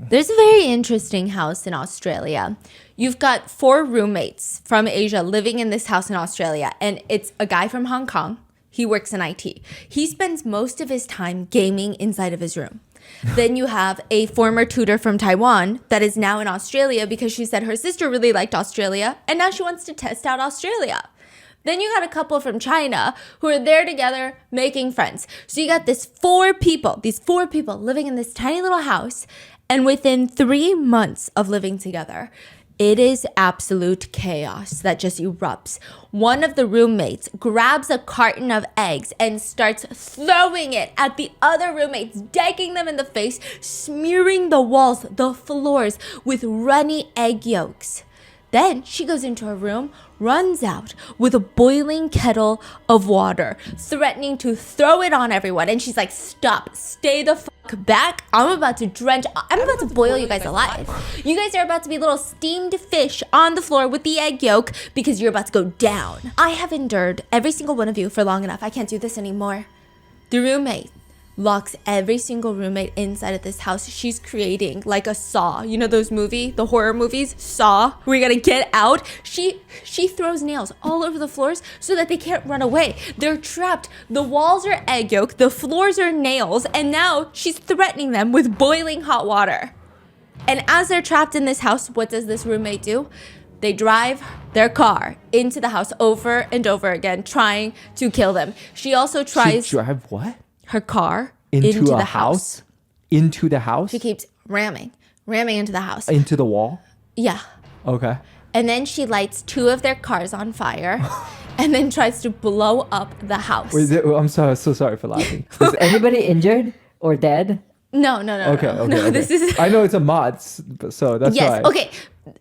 There's a very interesting house in Australia. You've got 4 roommates from Asia living in this house in Australia, and it's a guy from Hong Kong. He works in IT. He spends most of his time gaming inside of his room. Then you have a former tutor from Taiwan that is now in Australia because she said her sister really liked Australia, and now she wants to test out Australia. Then you got a couple from China who are there together making friends. So you got these 4 people living in this tiny little house. And within 3 months of living together, it is absolute chaos that just erupts. One of the roommates grabs a carton of eggs and starts throwing it at the other roommates, decking them in the face, smearing the walls, the floors with runny egg yolks. Then she goes into her room, runs out with a boiling kettle of water, threatening to throw it on everyone. And she's like, stop, stay the fuck back. I'm about to boil you guys alive. You guys are about to be little steamed fish on the floor with the egg yolk because you're about to go down. I have endured every single one of you for long enough. I can't do this anymore. The roommate locks every single roommate inside of this house. She's creating like a Saw. You know the horror movies, Saw, where you gotta get out? She throws nails all over the floors so that they can't run away. They're trapped. The walls are egg yolk, the floors are nails, and now she's threatening them with boiling hot water. And as they're trapped in this house, what does this roommate do? They drive their car into the house over and over again, trying to kill them. She also tries... She drive what? Her car into the house. Into the house? She keeps ramming into the house. Into the wall? Yeah. Okay. And then she lights 2 of their cars on fire and then tries to blow up the house. Wait, I'm so sorry for laughing. Is anybody injured or dead? No. Okay. This is... I know it's a mod, so that's yes, why. Okay.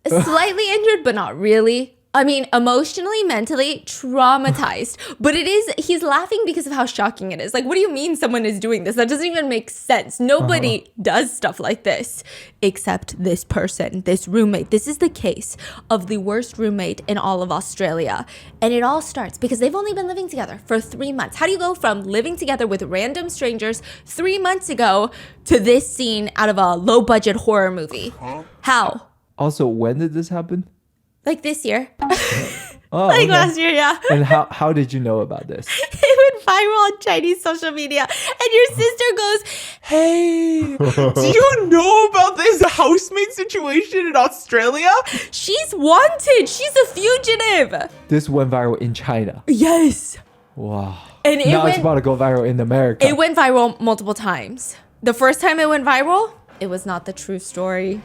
Slightly injured, but not really. I mean, emotionally, mentally traumatized. But he's laughing because of how shocking it is. Like, what do you mean someone is doing this? That doesn't even make sense. Nobody does stuff like this except this person, this roommate. This is the case of the worst roommate in all of Australia. And it all starts because they've only been living together for 3 months. How do you go from living together with random strangers 3 months ago to this scene out of a low-budget horror movie? How? Also, when did this happen? Like this year. Okay. Last year, yeah. And how did you know about this? It went viral on Chinese social media. And your sister goes, hey, do you know about this housemate situation in Australia? She's wanted. She's a fugitive. This went viral in China. Yes. Wow. And it's about to go viral in America. It went viral multiple times. The first time it went viral, it was not the true story.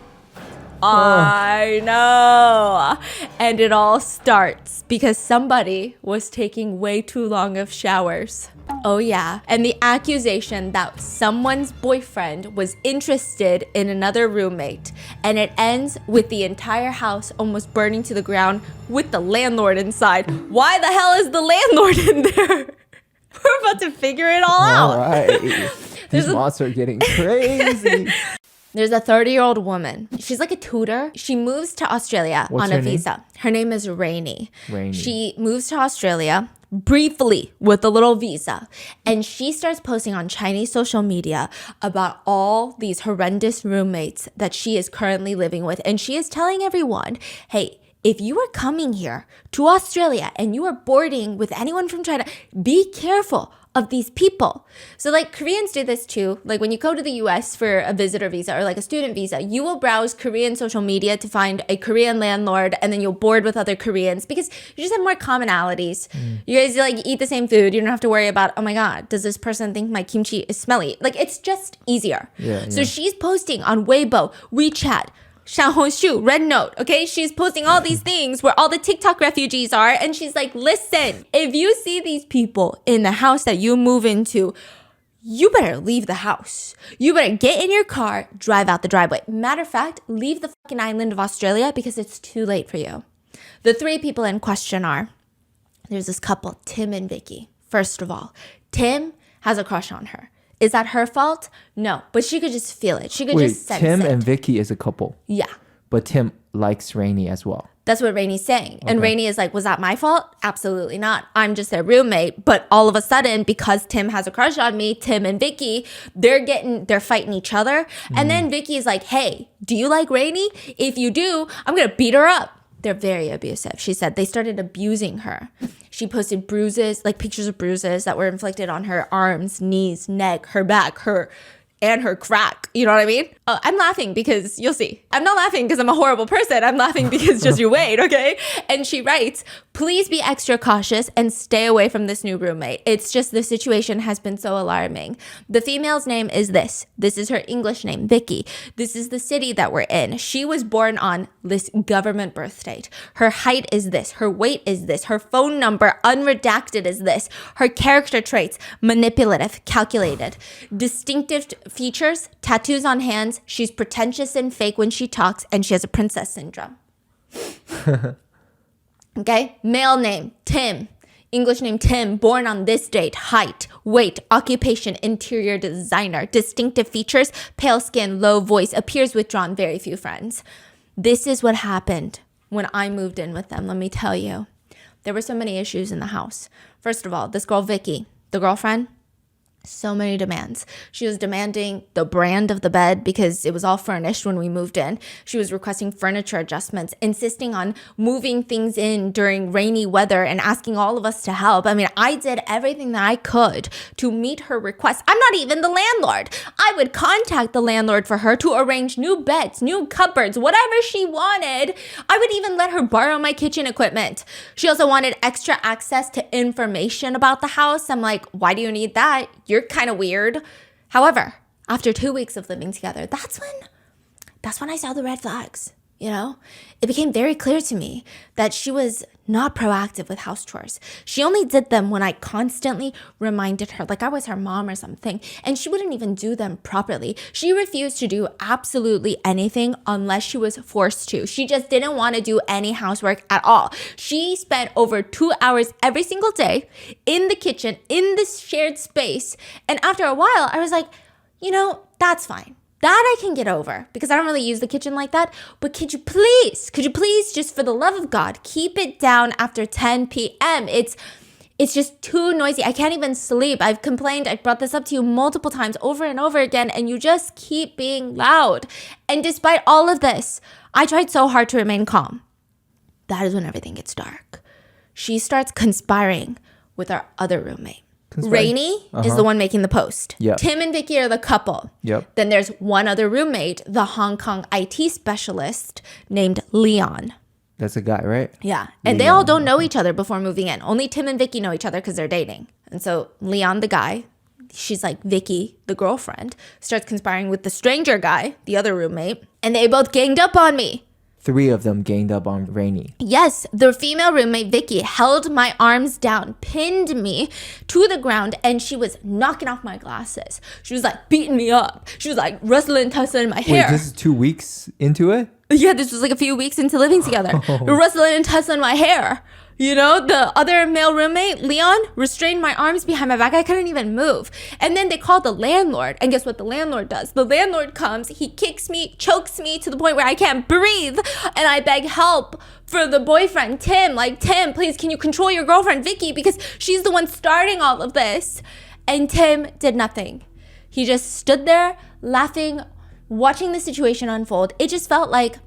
I know. And it all starts because somebody was taking way too long of showers. Oh yeah. And the accusation that someone's boyfriend was interested in another roommate. And it ends with the entire house almost burning to the ground with the landlord inside. Why the hell is the landlord in there? We're about to figure it all out. All right. These monsters are getting crazy. There's a 30-year-old woman. She's like a tutor. She moves to Australia on a visa. Her name is Rainey. She moves to Australia briefly with a little visa. And she starts posting on Chinese social media about all these horrendous roommates that she is currently living with. And she is telling everyone, hey, if you are coming here to Australia and you are boarding with anyone from China, be careful of these people. So like Koreans do this too. Like when you go to the US for a visitor visa or like a student visa, you will browse Korean social media to find a Korean landlord and then you'll board with other Koreans because you just have more commonalities. You guys like eat the same food. You don't have to worry about, oh my God, does this person think my kimchi is smelly? Like it's just easier. So she's posting on Weibo, WeChat, Xiaohongshu, Red Note, okay? She's posting all these things where all the TikTok refugees are, and she's like, listen, if you see these people in the house that you move into, you better leave the house. You better get in your car, drive out the driveway. Matter of fact, leave the fucking island of Australia because it's too late for you. The 3 people in question are There's this couple, Tim and Vicky. First of all, Tim has a crush on her. Is that her fault? No, but she could just feel it. She could Wait, just sense Tim it. and Vicky is a couple, Yeah. but Tim likes Rainey as well. That's what Rainey's saying. And Rainey is like, was that my fault? Absolutely not. I'm just their roommate. But all of a sudden, because Tim has a crush on me, Tim and Vicky, they're fighting each other. And then Vicky's like, hey, do you like Rainey? If you do, I'm going to beat her up. They're very abusive. She said they started abusing her. She posted bruises, like pictures of bruises that were inflicted on her arms, knees, neck, her back, and her crack. You know what I mean? I'm laughing because you'll see. I'm not laughing because I'm a horrible person. I'm laughing because just you wait, okay? And she writes, please be extra cautious and stay away from this new roommate. It's just the situation has been so alarming. The female's name is this. This is her English name, Vicky. This is the city that we're in. She was born on this government birth date. Her height is this. Her weight is this. Her phone number, unredacted, is this. Her character traits, manipulative, calculated. Distinctive features, tattoos on hands. She's pretentious and fake when she talks, and she has a princess syndrome. Okay, male name, Tim. English name, Tim, born on this date. Height, weight, occupation, interior designer. Distinctive features, pale skin, low voice, appears withdrawn, very few friends. This is what happened when I moved in with them, let me tell you. There were so many issues in the house. First of all, this girl, Vicky, the girlfriend, so many demands. She was demanding the brand of the bed because it was all furnished when we moved in. She was requesting furniture adjustments, insisting on moving things in during rainy weather and asking all of us to help. I mean, I did everything that I could to meet her requests. I'm not even the landlord. I would contact the landlord for her to arrange new beds, new cupboards, whatever she wanted. I would even let her borrow my kitchen equipment. She also wanted extra access to information about the house. I'm like, why do you need that? You're kind of weird. However, after 2 weeks of living together, that's when I saw the red flags. You know, it became very clear to me that she was not proactive with house chores. She only did them when I constantly reminded her, like I was her mom or something, and she wouldn't even do them properly. She refused to do absolutely anything unless she was forced to. She just didn't want to do any housework at all. She spent over 2 hours every single day in the kitchen, in this shared space. And after a while, I was like, you know, that's fine. That I can get over because I don't really use the kitchen like that. But could you please, just for the love of God, keep it down after 10 p.m. It's just too noisy. I can't even sleep. I've complained. I brought this up to you multiple times over and over again, and you just keep being loud. And despite all of this, I tried so hard to remain calm. That is when everything gets dark. She starts conspiring with our other roommate. Rainey is the one making the post. Yep. Tim and Vicky are the couple. Yep. Then there's one other roommate, the Hong Kong IT specialist named Leon. That's a guy, right? Yeah. And they all don't know each other before moving in. Only Tim and Vicky know each other because they're dating. And so Leon, the guy, she's like Vicky, the girlfriend, starts conspiring with the stranger guy, the other roommate. And they both ganged up on me. 3 of them ganged up on Rainey. Yes, the female roommate, Vicky, held my arms down, pinned me to the ground, and she was knocking off my glasses. She was like beating me up. She was like rustling, tussling my hair. Wait, this is 2 weeks into it? Yeah, this was like a few weeks into living together. Rustling and tussling my hair. You know, the other male roommate, Leon, restrained my arms behind my back. I couldn't even move. And then they called the landlord. And guess what the landlord does? The landlord comes, he kicks me, chokes me to the point where I can't breathe. And I beg help for the boyfriend, Tim. Like, Tim, please, can you control your girlfriend, Vicky? Because she's the one starting all of this. And Tim did nothing. He just stood there laughing, watching the situation unfold. It felt like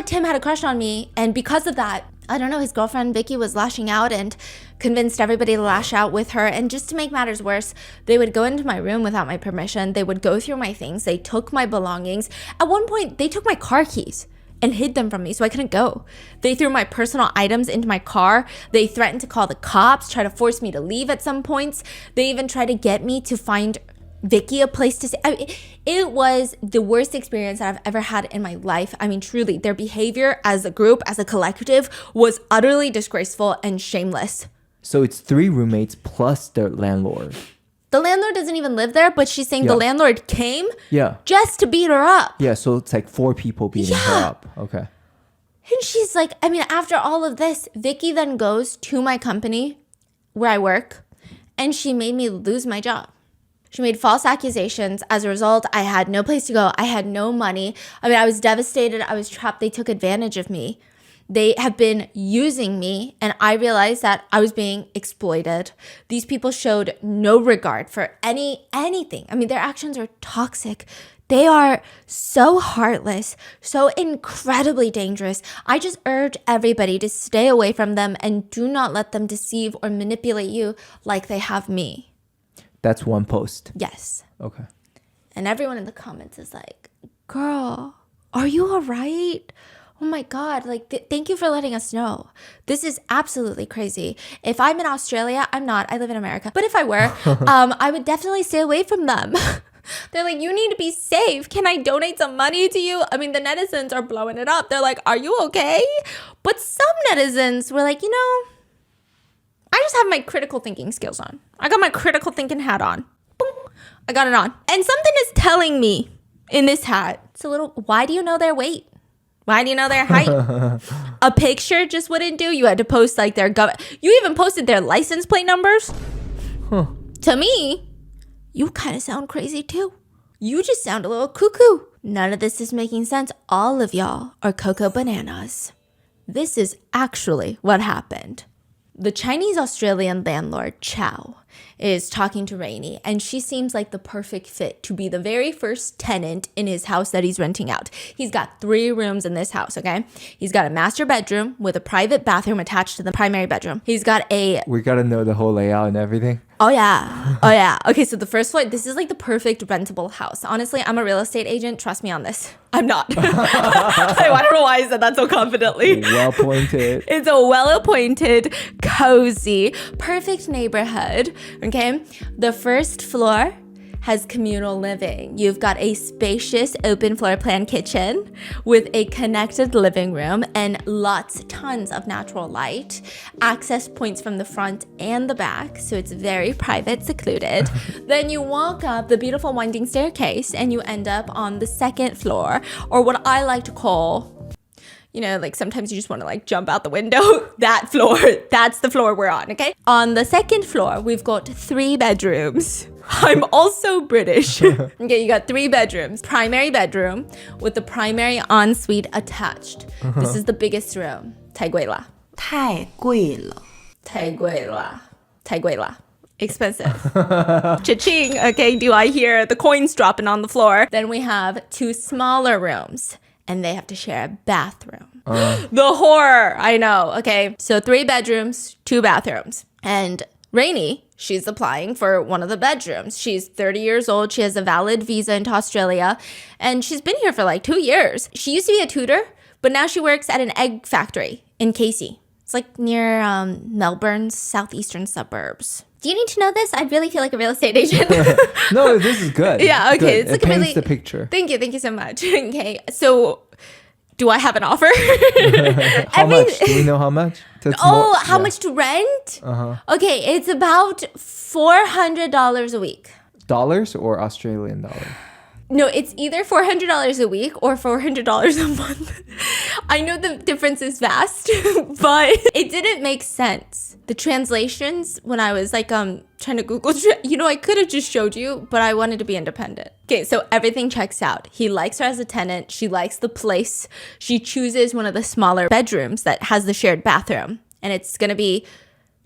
Tim had a crush on me. And because of that, I don't know, his girlfriend Vicky was lashing out and convinced everybody to lash out with her. And just to make matters worse, they would go into my room without my permission. They would go through my things. They took my belongings. At one point, they took my car keys and hid them from me so I couldn't go. They threw my personal items into my car. They threatened to call the cops, try to force me to leave at some points. They even tried to get me to find Vicky a place to stay. I mean, it was the worst experience that I've ever had in my life. I mean, truly, their behavior as a group, as a collective, was utterly disgraceful and shameless. So it's 3 roommates plus the landlord. The landlord doesn't even live there, but she's saying the landlord came Yeah. just to beat her up. Yeah, so it's like 4 people beating her up. Okay. And she's like, I mean, after all of this, Vicky then goes to my company where I work, and she made me lose my job. She made false accusations. As a result, I had no place to go. I had no money. I mean, I was devastated. I was trapped. They took advantage of me. They have been using me, and I realized that I was being exploited. These people showed no regard for anything. I mean, their actions are toxic. They are so heartless, so incredibly dangerous. I just urge everybody to stay away from them and do not let them deceive or manipulate you like they have me. That's one post. Yes. Okay. And everyone in the comments is like, girl, are you all right? Oh my God, like, thank you for letting us know. This is absolutely crazy. If I'm in Australia, I'm not. I live in America. But if I were, I would definitely stay away from them. They're like, you need to be safe. Can I donate some money to you? I mean, the netizens are blowing it up. They're like, are you okay? But some netizens were like, I just have my critical thinking skills on. I got my critical thinking hat on. Boom. I got it on. And something is telling me in this hat, it's a little, why do you know their weight? Why do you know their height? A picture just wouldn't do. You had to post like their you even posted their license plate numbers. Huh. To me, you kind of sound crazy too. You just sound a little cuckoo. None of this is making sense. All of y'all are cocoa bananas. This is actually what happened. The Chinese-Australian landlord, Chow, is talking to Rainey, and she seems like the perfect fit to be the very first tenant in his house that he's renting out. He's got 3 rooms in this house, okay? He's got a master bedroom with a private bathroom attached to the primary bedroom. He's got We gotta know the whole layout and everything. Oh yeah. Okay, so the first floor, this is like the perfect rentable house. Honestly, I'm a real estate agent. Trust me on this. I'm not. I don't know why I said that so confidently. Well pointed. It's a well-appointed, cozy, perfect neighborhood. Okay, the first floor has communal living. You've got a spacious open floor plan kitchen with a connected living room and tons of natural light. Access points from the front and the back, so it's very private, secluded. Then you walk up the beautiful winding staircase and you end up on the second floor, or what I like to call, like sometimes you just want to like jump out the window. That floor, that's the floor we're on, okay? On the second floor, we've got 3 bedrooms. I'm also British. Okay, you got 3 bedrooms. Primary bedroom with the primary ensuite attached. This is the biggest room. 太贵了.太贵了.太贵了.太贵了. Expensive. Cha-ching. Okay, do I hear the coins dropping on the floor? Then we have 2 smaller rooms, and they have to share a bathroom. The horror. I know. Okay, so 3 bedrooms, 2 bathrooms. And Rainey, she's applying for one of the bedrooms. She's 30 years old. She has a valid visa into Australia, and she's been here for like 2 years. She used to be a tutor, but now she works at an egg factory in Casey. It's like near Melbourne's southeastern suburbs. Do you need to know this? I really feel like a real estate agent. No, this is good. Yeah, okay. Good. It paints the picture. Thank you so much. Okay, so do I have an offer? How much? Do we know how much? How much to rent? Okay, it's about $400 a week. Dollars or Australian dollars? No, it's either $400 a week or $400 a month. I know the difference is vast, but it didn't make sense. The translations, when I was like trying to Google, I could have just showed you, but I wanted to be independent. Okay, so everything checks out. He likes her as a tenant. She likes the place. She chooses one of the smaller bedrooms that has the shared bathroom. And it's going to be,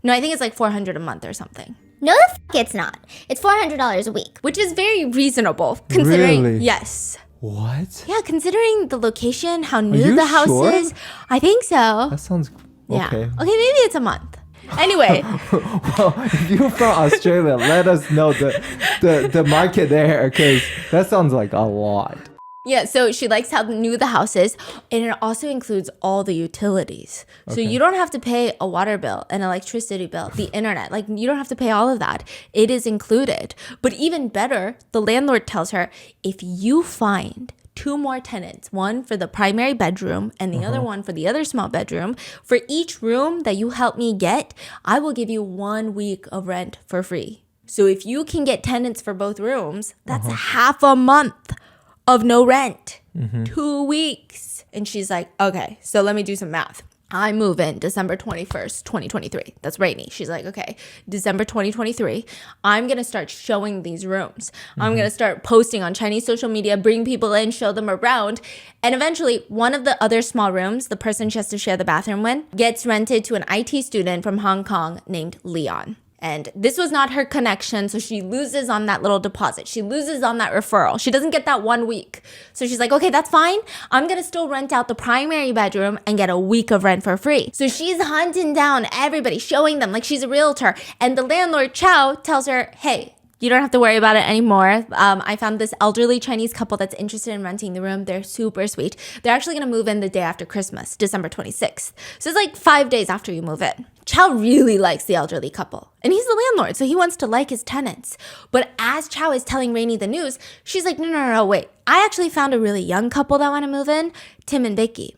I think it's like $400 a month or something. No, the f*** it's not. It's $400 a week. Which is very reasonable, considering... Really? Yes. What? Yeah, considering the location, how new you the house sure? is. I think so. That sounds Yeah. okay. Okay, maybe it's a month. Anyway. Well, if you're from Australia, let us know the market there, because that sounds like a lot. Yeah, so she likes how new the house is, and it also includes all the utilities. So you don't have to pay a water bill, an electricity bill, the internet. Like, you don't have to pay all of that. It is included. But even better, the landlord tells her, if you find 2 more tenants, one for the primary bedroom and the other one for the other small bedroom, for each room that you help me get, I will give you 1 week of rent for free. So if you can get tenants for both rooms, that's half a month of no rent. 2 weeks. And she's like, okay, so let me do some math. I move in December 21st, 2023. That's rainy. She's like, okay, December 2023, I'm going to start showing these rooms. I'm going to start posting on Chinese social media, bring people in, show them around. And eventually, one of the other small rooms, the person she has to share the bathroom with, gets rented to an IT student from Hong Kong named Leon. And this was not her connection, so she loses on that little deposit. She loses on that referral. She doesn't get that 1 week. So she's like, okay, that's fine. I'm going to still rent out the primary bedroom and get a week of rent for free. So she's hunting down everybody, showing them like she's a realtor. And the landlord, Chow, tells her, hey, you don't have to worry about it anymore. I found this elderly Chinese couple that's interested in renting the room. They're super sweet. They're actually going to move in the day after Christmas, December 26th. So it's like 5 days after you move in. Chow really likes the elderly couple. And he's the landlord, so he wants to like his tenants. But as Chow is telling Rainey the news, she's like, no, wait. I actually found a really young couple that want to move in, Tim and Vicky.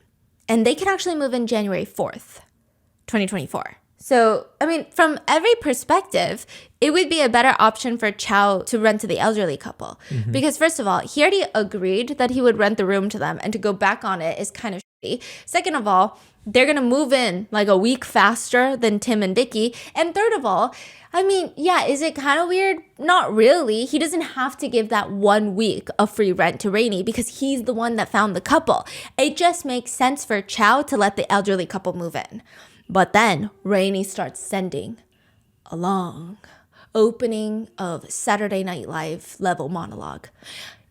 And they can actually move in January 4th, 2024. So, I mean, from every perspective, it would be a better option for Chow to rent to the elderly couple. Because first of all, he already agreed that he would rent the room to them, and to go back on it is kind of shitty. Second of all, they're going to move in like a week faster than Tim and Vicky. And third of all, I mean, yeah, is it kind of weird? Not really. He doesn't have to give that 1 week of free rent to Rainey because he's the one that found the couple. It just makes sense for Chow to let the elderly couple move in. But then Rainey starts sending a long opening of Saturday Night Live level monologue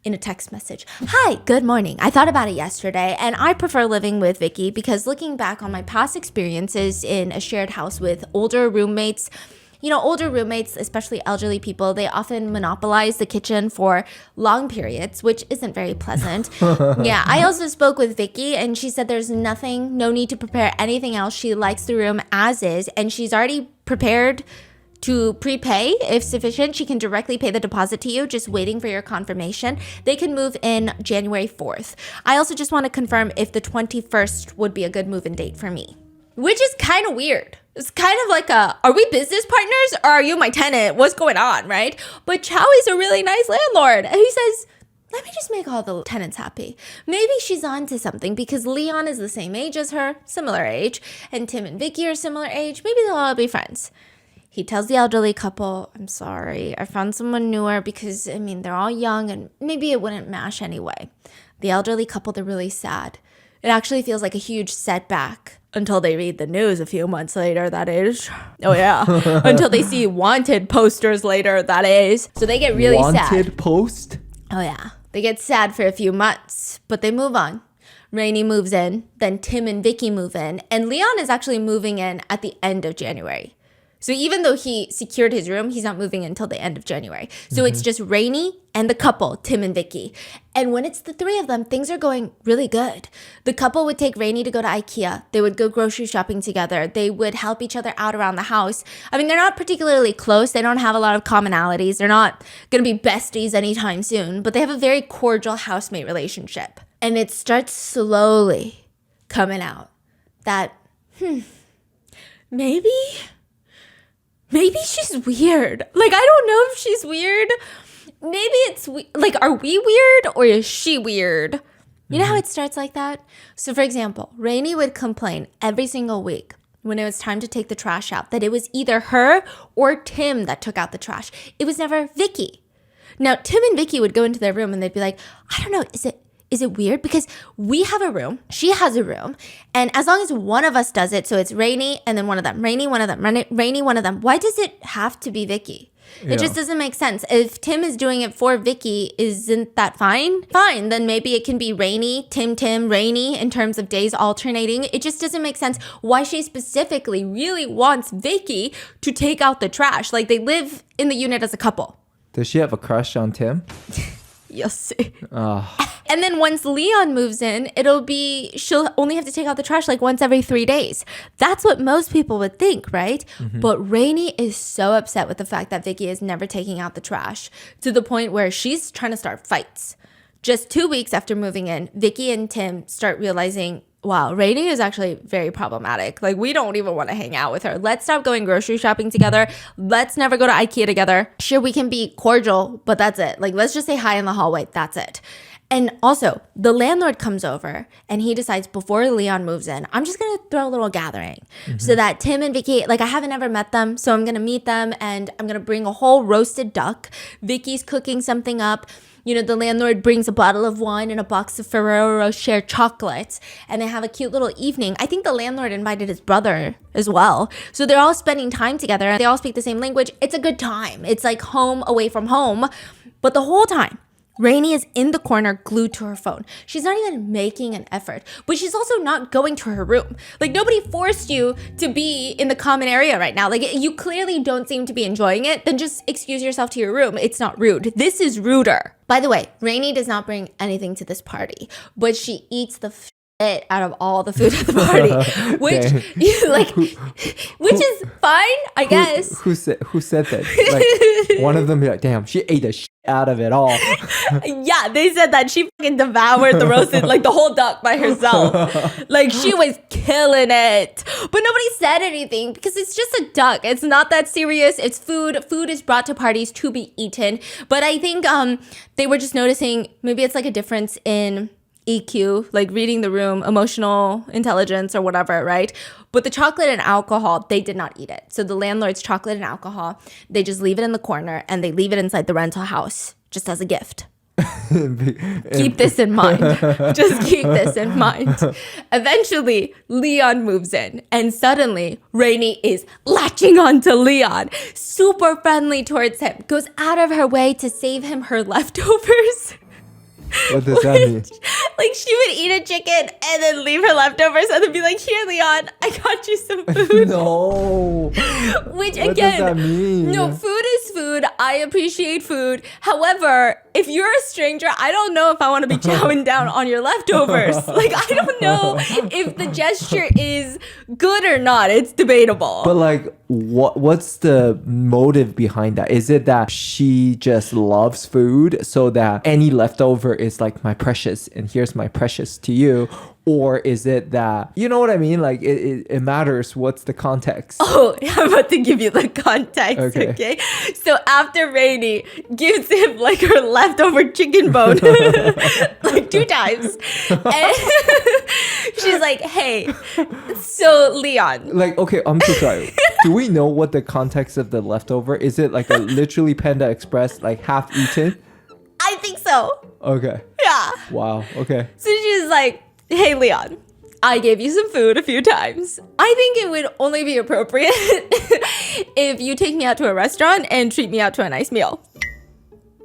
in a text message. Hi, good morning. I thought about it yesterday, and I prefer living with Vicky because looking back on my past experiences in a shared house with older roommates, older roommates, especially elderly people, they often monopolize the kitchen for long periods, which isn't very pleasant. Yeah, I also spoke with Vicky, and she said there's no need to prepare anything else. She likes the room as is, and she's already prepared to prepay if sufficient. She can directly pay the deposit to you, just waiting for your confirmation. They can move in January 4th. I also just want to confirm if the 21st would be a good move-in date for me, which is kind of weird. It's kind of like are we business partners or are you my tenant? What's going on, right? But Chow is a really nice landlord. And he says, let me just make all the tenants happy. Maybe she's on to something because Leon is the same age as her, similar age, and Tim and Vicky are similar age. Maybe they'll all be friends. He tells the elderly couple, I'm sorry, I found someone newer because, they're all young and maybe it wouldn't mash anyway. The elderly couple, they're really sad. It actually feels like a huge setback until they read the news a few months later, that is. Oh, yeah. Until they see wanted posters later, that is. So they get really sad. Wanted post? Oh, yeah. They get sad for a few months, but they move on. Rainey moves in, then Tim and Vicky move in, and Leon is actually moving in at the end of January. So even though he secured his room, he's not moving until the end of January. So it's just Rainey and the couple, Tim and Vicky. And when it's the three of them, things are going really good. The couple would take Rainey to go to IKEA. They would go grocery shopping together. They would help each other out around the house. They're not particularly close. They don't have a lot of commonalities. They're not going to be besties anytime soon, but they have a very cordial housemate relationship. And it starts slowly coming out that, maybe she's weird. I don't know if she's weird. Maybe it's are we weird or is she weird? You know how it starts like that? So for example, Rainey would complain every single week when it was time to take the trash out that it was either her or Tim that took out the trash. It was never Vicky. Now, Tim and Vicky would go into their room and they'd be like, I don't know, is it weird? Because we have a room, she has a room, and as long as one of us does it, so it's Rainey and then one of them, Rainey, one of them, Rainey, one of them, why does it have to be Vicky? It just doesn't make sense. If Tim is doing it for Vicky, isn't that fine? Fine, then maybe it can be Rainey, Tim, Rainey in terms of days alternating. It just doesn't make sense why she specifically really wants Vicky to take out the trash. They live in the unit as a couple. Does she have a crush on Tim? You'll see. And then once Leon moves in, she'll only have to take out the trash once every 3 days. That's what most people would think, right? But Rainey is so upset with the fact that Vicky is never taking out the trash to the point where she's trying to start fights. Just 2 weeks after moving in, Vicky and Tim start realizing, wow, Rainey is actually very problematic. We don't even want to hang out with her. Let's stop going grocery shopping together. Let's never go to IKEA together. Sure, we can be cordial, but that's it. Let's just say hi in the hallway. That's it. And also, the landlord comes over and he decides before Leon moves in, I'm just going to throw a little gathering so that Tim and Vicky, like I haven't ever met them, so I'm going to meet them and I'm going to bring a whole roasted duck. Vicky's cooking something up. You know, the landlord brings a bottle of wine and a box of Ferrero Rocher chocolates and they have a cute little evening. I think the landlord invited his brother as well. So they're all spending time together. They all speak the same language. It's a good time. It's like home away from home. But the whole time, Rainey is in the corner glued to her phone. She's not even making an effort, but she's also not going to her room. Like nobody forced you to be in the common area right now. Like you clearly don't seem to be enjoying it. Then just excuse yourself to your room. It's not rude. This is ruder. By the way, Rainey does not bring anything to this party, but she eats the shit out of all the food at the party, which which is fine, I guess. Who said that? Like one of them be like, damn, she ate the shit out of it all. Yeah, they said that she fucking devoured the roasted, like the whole duck by herself. Like she was killing it. But nobody said anything because it's just a duck. It's not that serious. It's food. Food is brought to parties to be eaten. But I think they were just noticing maybe it's like a difference in EQ, like reading the room, emotional intelligence or whatever, right? But the chocolate and alcohol, they did not eat it. So the landlord's chocolate and alcohol, they just leave it in the corner and they leave it inside the rental house just as a gift. Keep this in mind. Just keep this in mind. Eventually, Leon moves in and suddenly Rainey is latching onto Leon, super friendly towards him, goes out of her way to save him her leftovers. What does that mean? Like she would eat a chicken and then leave her leftovers and then be like, here, Leon, I got you some food. No. Which What again, does that mean? no, food is food. I appreciate food. However, if you're a stranger, I don't know if I want to be chowing down on your leftovers. Like, I don't know if the gesture is good or not. It's debatable. But like, what's the motive behind that? Is it that she just loves food so that any leftover is like my precious and here's my precious to you? Or is it that, you know what I mean? Like it matters what's the context. Oh, I'm about to give you the context, okay? So after Rainey gives him like her leftover chicken bone, like 2 times, and she's like, hey, so Leon. Like, okay, I'm so sorry. Do we know what the context of the leftover? Is it like a literally Panda Express, like half eaten? I think so. Okay. Yeah. Wow. Okay. So she's like, hey, Leon, I gave you some food a few times. I think it would only be appropriate if you take me out to a restaurant and treat me out to a nice meal.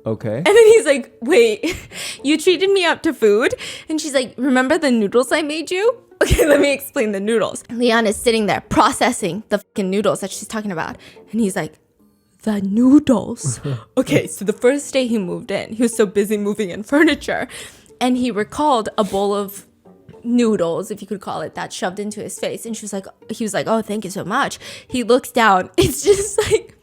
Okay. And then he's like, wait, you treated me out to food? And she's like, remember the noodles I made you? Okay, let me explain the noodles. Leon is sitting there processing the fucking noodles that she's talking about. And he's like, the noodles. Okay, so the first day he moved in, he was so busy moving in furniture. And he recalled a bowl of noodles, if you could call it that, shoved into his face. And he was like, oh, thank you so much. He looks down. It's just like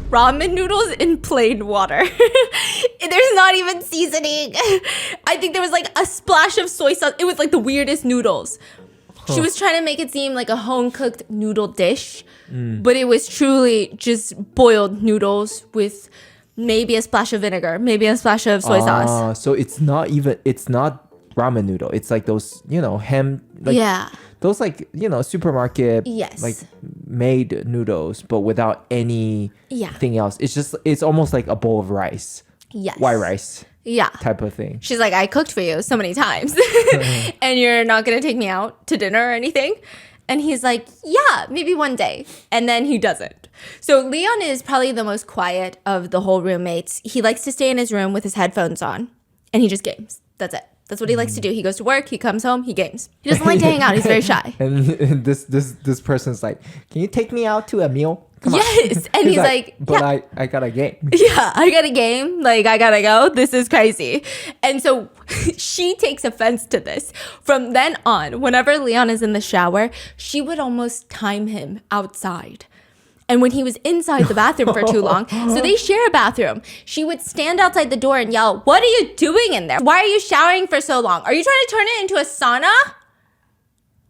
ramen noodles in plain water. There's not even seasoning. I think there was like a splash of soy sauce. It was like the weirdest noodles. She was trying to make it seem like a home-cooked noodle dish, but it was truly just boiled noodles with maybe a splash of vinegar, maybe a splash of soy sauce. So it's not ramen noodle. It's like those, those like, supermarket, Yes. like made noodles, but without anything else. It's almost like a bowl of rice. Yes. White rice. Yeah. Type of thing. She's like, I cooked for you so many times and you're not going to take me out to dinner or anything. And he's like, yeah, maybe one day. And then he doesn't. So Leon is probably the most quiet of the whole roommates. He likes to stay in his room with his headphones on and he just games. That's it. That's what he likes to do. He goes to work, he comes home, he games. He doesn't like to hang out. He's very shy. And this person's like, can you take me out to a meal? Come on. Yes. And he's like, but yeah. I got a game. Yeah, I got a game. Like, I gotta go. This is crazy. And so she takes offense to this. From then on, whenever Leon is in the shower, she would almost time him outside. And when he was inside the bathroom for too long, so they share a bathroom, she would stand outside the door and yell, what are you doing in there? Why are you showering for so long? Are you trying to turn it into a sauna?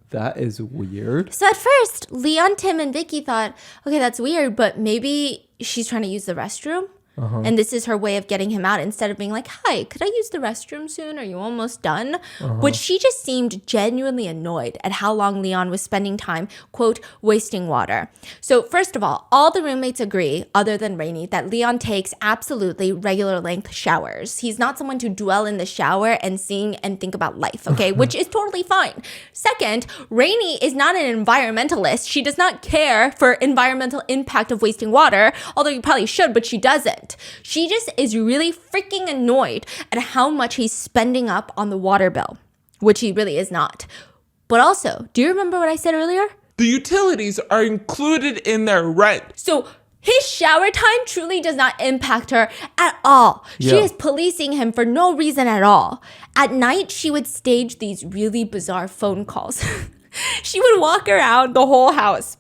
That is weird. So at first, Leon, Tim, and Vicky thought, okay, that's weird, but maybe she's trying to use the restroom. And this is her way of getting him out instead of being like, hi, could I use the restroom soon? Are you almost done? But she just seemed genuinely annoyed at how long Leon was spending time, quote, wasting water. So first of all the roommates agree, other than Rainey, that Leon takes absolutely regular length showers. He's not someone to dwell in the shower and sing and think about life, okay? Which is totally fine. Second, Rainey is not an environmentalist. She does not care for environmental impact of wasting water, although you probably should, but she doesn't. She just is really freaking annoyed at how much he's spending up on the water bill, which he really is not. But also, do you remember what I said earlier? The utilities are included in their rent. So his shower time truly does not impact her at all. She is policing him for no reason at all. At night, she would stage these really bizarre phone calls. She would walk around the whole house.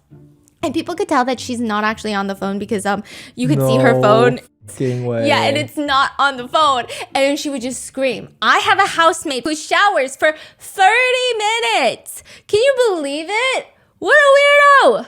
And people could tell that she's not actually on the phone because you could see her phone. Way. Yeah, and it's not on the phone. And then she would just scream, I have a housemate who showers for 30 minutes. Can you believe it? What a weirdo.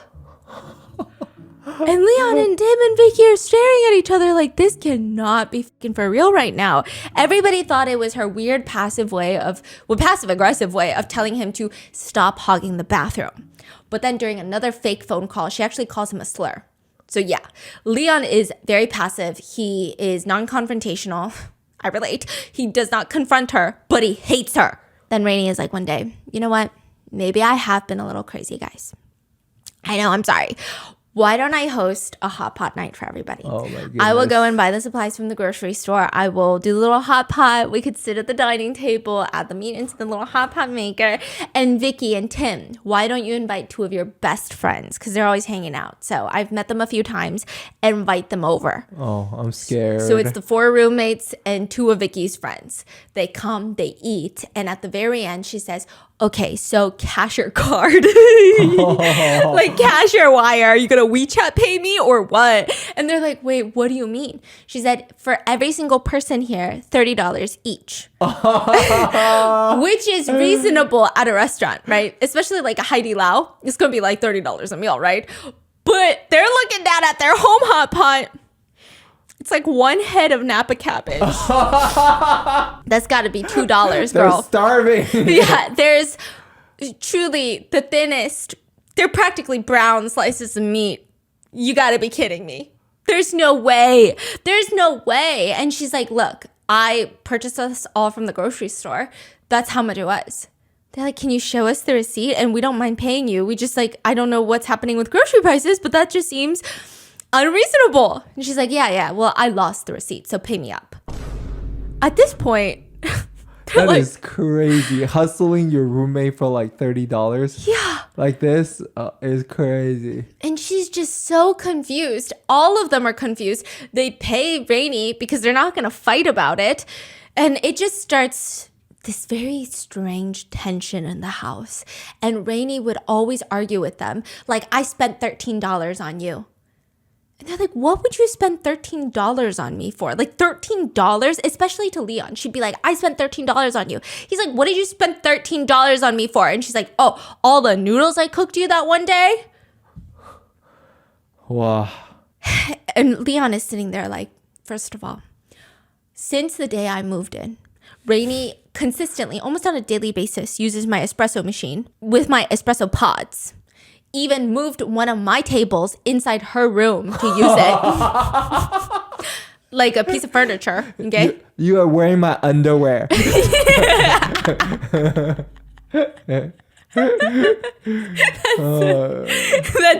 And Leon and Tim and Vicky are staring at each other like this cannot be fucking for real right now. Everybody thought it was her weird passive aggressive way of telling him to stop hogging the bathroom. But then during another fake phone call, she actually calls him a slur. So yeah, Leon is very passive. He is non-confrontational. I relate. He does not confront her, but he hates her. Then Rainey is like one day, you know what? Maybe I have been a little crazy, guys. I know, I'm sorry. Why don't I host a hot pot night for everybody? Oh my goodness. I will go and buy the supplies from the grocery store. I will do the little hot pot. We could sit at the dining table, add the meat into the little hot pot maker. And Vicky and Tim, why don't you invite two of your best friends? Because they're always hanging out. So I've met them a few times. Invite them over. Oh, I'm scared. So it's the 4 roommates and 2 of Vicky's friends. They come, they eat. And at the very end, she says, okay, so cash your card. Like cash your wire. Are you going to WeChat pay me or what? And they're like, wait, what do you mean? She said, for every single person here, $30 each. Which is reasonable at a restaurant, right? Especially like a Heidi Lau. It's going to be like $30 a meal, right? But they're looking down at their home hot pot. It's like 1 head of Napa cabbage. That's got to be $2, girl. They're starving. Yeah, there's truly the thinnest. They're practically brown slices of meat. You got to be kidding me. There's no way. There's no way. And she's like, look, I purchased us all from the grocery store. That's how much it was. They're like, can you show us the receipt? And we don't mind paying you. We just like, I don't know what's happening with grocery prices, but that just seems unreasonable. And she's like, yeah, well, I lost the receipt, so pay me up. At this point, that is crazy. Hustling your roommate for like $30. Yeah. Like this is crazy. And she's just so confused. All of them are confused. They pay Rainey because they're not going to fight about it. And it just starts this very strange tension in the house. And Rainey would always argue with them. Like, I spent $13 on you. And they're like, what would you spend $13 on me for? Like $13, especially to Leon. She'd be like, I spent $13 on you. He's like, what did you spend $13 on me for? And she's like, oh, all the noodles I cooked you that one day? Wow. And Leon is sitting there like, first of all, since the day I moved in, Rainey consistently, almost on a daily basis, uses my espresso machine with my espresso pods. Even moved one of my tables inside her room to use it. Like a piece of furniture, okay? You are wearing my underwear. That's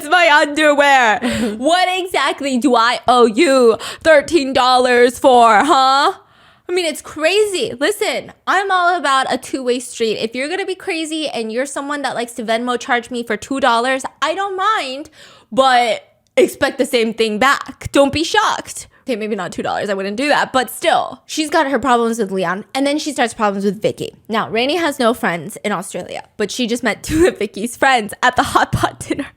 my underwear. What exactly do I owe you $13 for, huh? I mean, it's crazy. Listen, I'm all about a two-way street. If you're going to be crazy and you're someone that likes to Venmo charge me for $2, I don't mind, but expect the same thing back. Don't be shocked. Okay, maybe not $2. I wouldn't do that, but still. She's got her problems with Leon, and then she starts problems with Vicky. Now, Rainey has no friends in Australia, but she just met 2 of Vicky's friends at the hot pot dinner.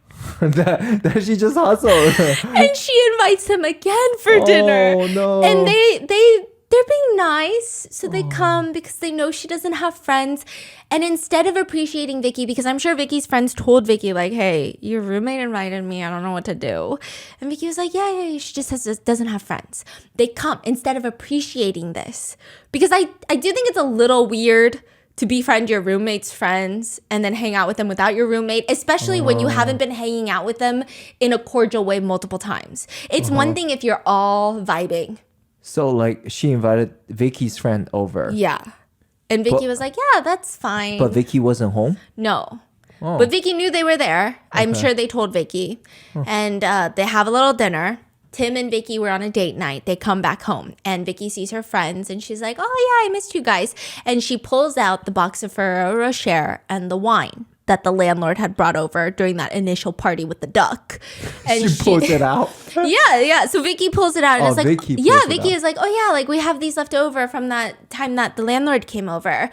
that she just hustled. And she invites them again for dinner. Oh, no. And they they're being nice. So they come because they know she doesn't have friends. And instead of appreciating Vicky, because I'm sure Vicky's friends told Vicky, like, hey, your roommate invited me. I don't know what to do. And Vicky was like, yeah, she just doesn't have friends. They come instead of appreciating this. Because I do think it's a little weird to befriend your roommate's friends and then hang out with them without your roommate, especially when you haven't been hanging out with them in a cordial way multiple times. It's one thing if you're all vibing. So like she invited Vicky's friend over. Yeah. And Vicky was like, yeah, that's fine. But Vicky wasn't home? No. But Vicky knew they were there. I'm sure they told Vicky. And they have a little dinner. Tim and Vicky were on a date night. They come back home and Vicky sees her friends and she's like, oh yeah, I missed you guys. And she pulls out the box of Ferrero Rocher and the wine that the landlord had brought over during that initial party with the duck. And she pulls it out? Yeah. So Vicky pulls it out and it's like, Vicky Vicky is like, oh yeah, like we have these left over from that time that the landlord came over.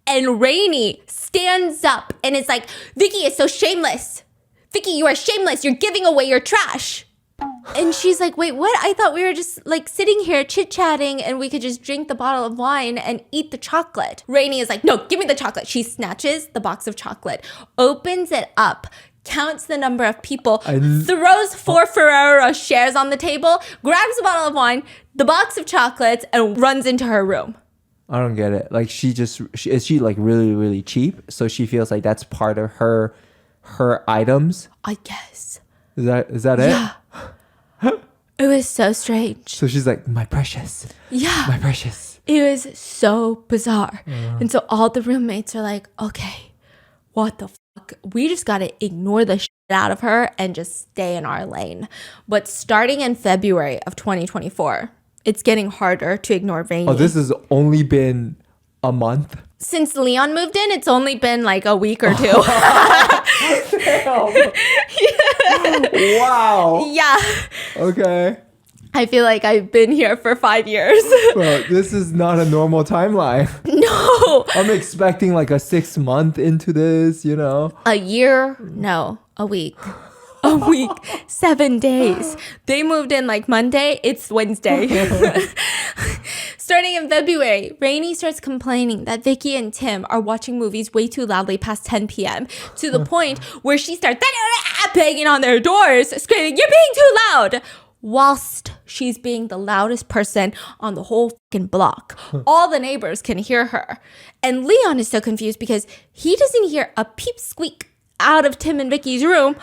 And Rainey stands up and is like, Vicky is so shameless. Vicky, you are shameless. You're giving away your trash. And she's like, wait, what? I thought we were just like sitting here chit-chatting and we could just drink the bottle of wine and eat the chocolate. Rainey is like, no, give me the chocolate. She snatches the box of chocolate, opens it up, counts the number of people, throws 4 Ferrero Rochers on the table, grabs a bottle of wine, the box of chocolates, and runs into her room. I don't get it. Like is she like really, really cheap? So she feels like that's part of her items? I guess. Is that it? Yeah. It was so strange. So she's like, my precious. Yeah. My precious. It was so bizarre. And so all the roommates are like, okay, what the fuck? We just got to ignore the shit out of her and just stay in our lane. But starting in February of 2024, it's getting harder to ignore Rainey. Oh, this has only been a month? Since Leon moved in, it's only been like a week or 2. Wow. Yeah. Okay. I feel like I've been here for 5 years. Well, this is not a normal timeline. No. I'm expecting like a 6 month into this, you know? A year? No. A week. A week. 7 days. They moved in like Monday. It's Wednesday. Starting in February, Rainey starts complaining that Vicky and Tim are watching movies way too loudly past 10 p.m. to the point where she starts banging on their doors, screaming, "You're being too loud!" whilst she's being the loudest person on the whole fucking block. All the neighbors can hear her. And Leon is so confused because he doesn't hear a peep squeak out of Tim and Vicky's room,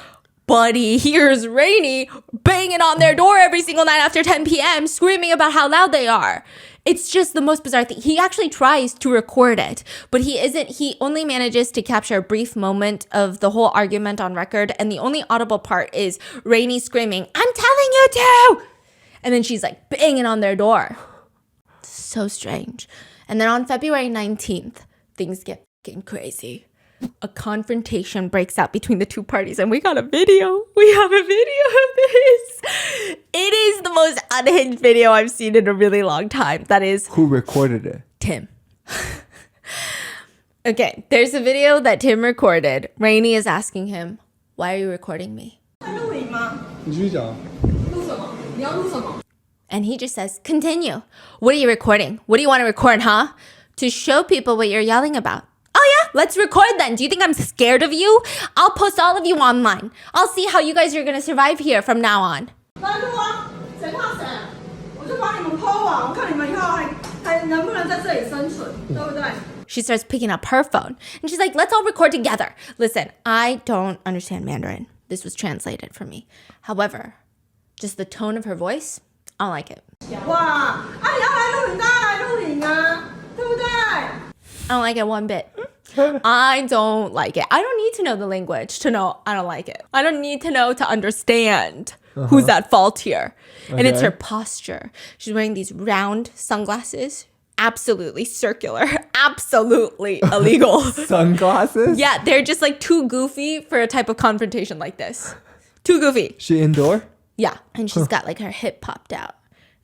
but he hears Rainey banging on their door every single night after 10 p.m., screaming about how loud they are. It's just the most bizarre thing. He actually tries to record it, but he only manages to capture a brief moment of the whole argument on record, and the only audible part is Rainey screaming, "I'm telling you to!" And then she's like banging on their door. So strange. And then on February 19th, things get fucking crazy. A confrontation breaks out between the two parties, and we got a video. We have a video of this. It is the most unhinged video I've seen in a really long time. That is... Who recorded it? Tim. Okay, there's a video that Tim recorded. Rainey is asking him, "Why are you recording me?" And he just says, "Continue. What are you recording? What do you want to record, huh? To show people what you're yelling about." "Oh yeah, let's record then. Do you think I'm scared of you? I'll post all of you online. I'll see how you guys are going to survive here from now on." She starts picking up her phone and she's like, "Let's all record together." Listen, I don't understand Mandarin. This was translated for me. However, just the tone of her voice, I don't like it. I don't like it one bit. I don't like it. I don't need to know the language to know I don't like it. I don't need to know to understand who's at fault here. And it's her posture. She's wearing these round sunglasses. Absolutely circular. Absolutely illegal. Sunglasses? Yeah, they're just like too goofy for a type of confrontation like this. Too goofy. She indoor? Yeah, and she's got like her hip popped out.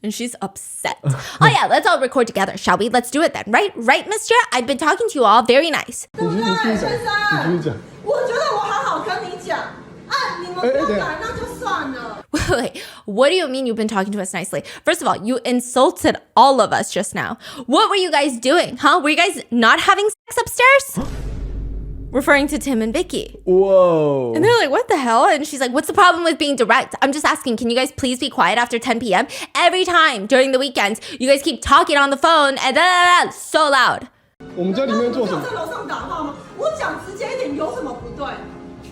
And she's upset. "Oh yeah, let's all record together, shall we? Let's do it then. Right, mister? I've been talking to you all very nice." Wait, what do you mean you've been talking to us nicely? First of all, you insulted all of us just now. What were you guys doing, huh? Were you guys not having sex upstairs? Referring to Tim and Vicky. Whoa. And they're like, what the hell? And she's like, what's the problem with being direct? I'm just asking, can you guys please be quiet after 10 p.m.? Every time during the weekends, you guys keep talking on the phone and so loud. 我们在里面做什么？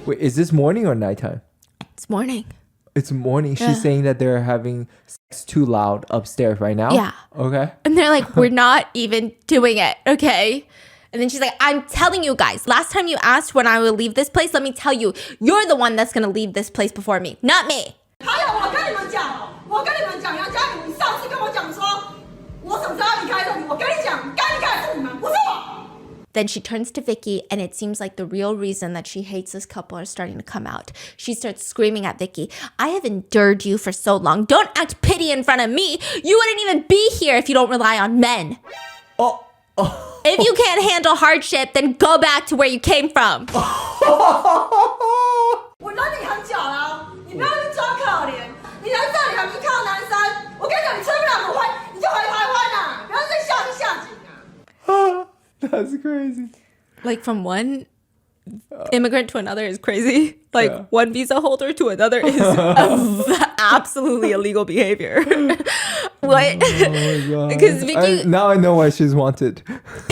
Wait, is this morning or nighttime? It's morning. It's morning. She's saying that they're having sex too loud upstairs right now? Yeah. Okay. And they're like, we're not even doing it, okay? And then she's like, I'm telling you guys, last time you asked when I will leave this place, let me tell you, you're the one that's gonna leave this place before me, not me. Then she turns to Vicky, and it seems like the real reason that she hates this couple are starting to come out. She starts screaming at Vicky, I have endured you for so long. Don't act pity in front of me. You wouldn't even be here if you don't rely on men. If you can't handle hardship, then go back to where you came from. That's crazy. Like from one immigrant to another is crazy. Like one visa holder to another is absolutely illegal behavior. What? Because Vicky, now I know why she's wanted.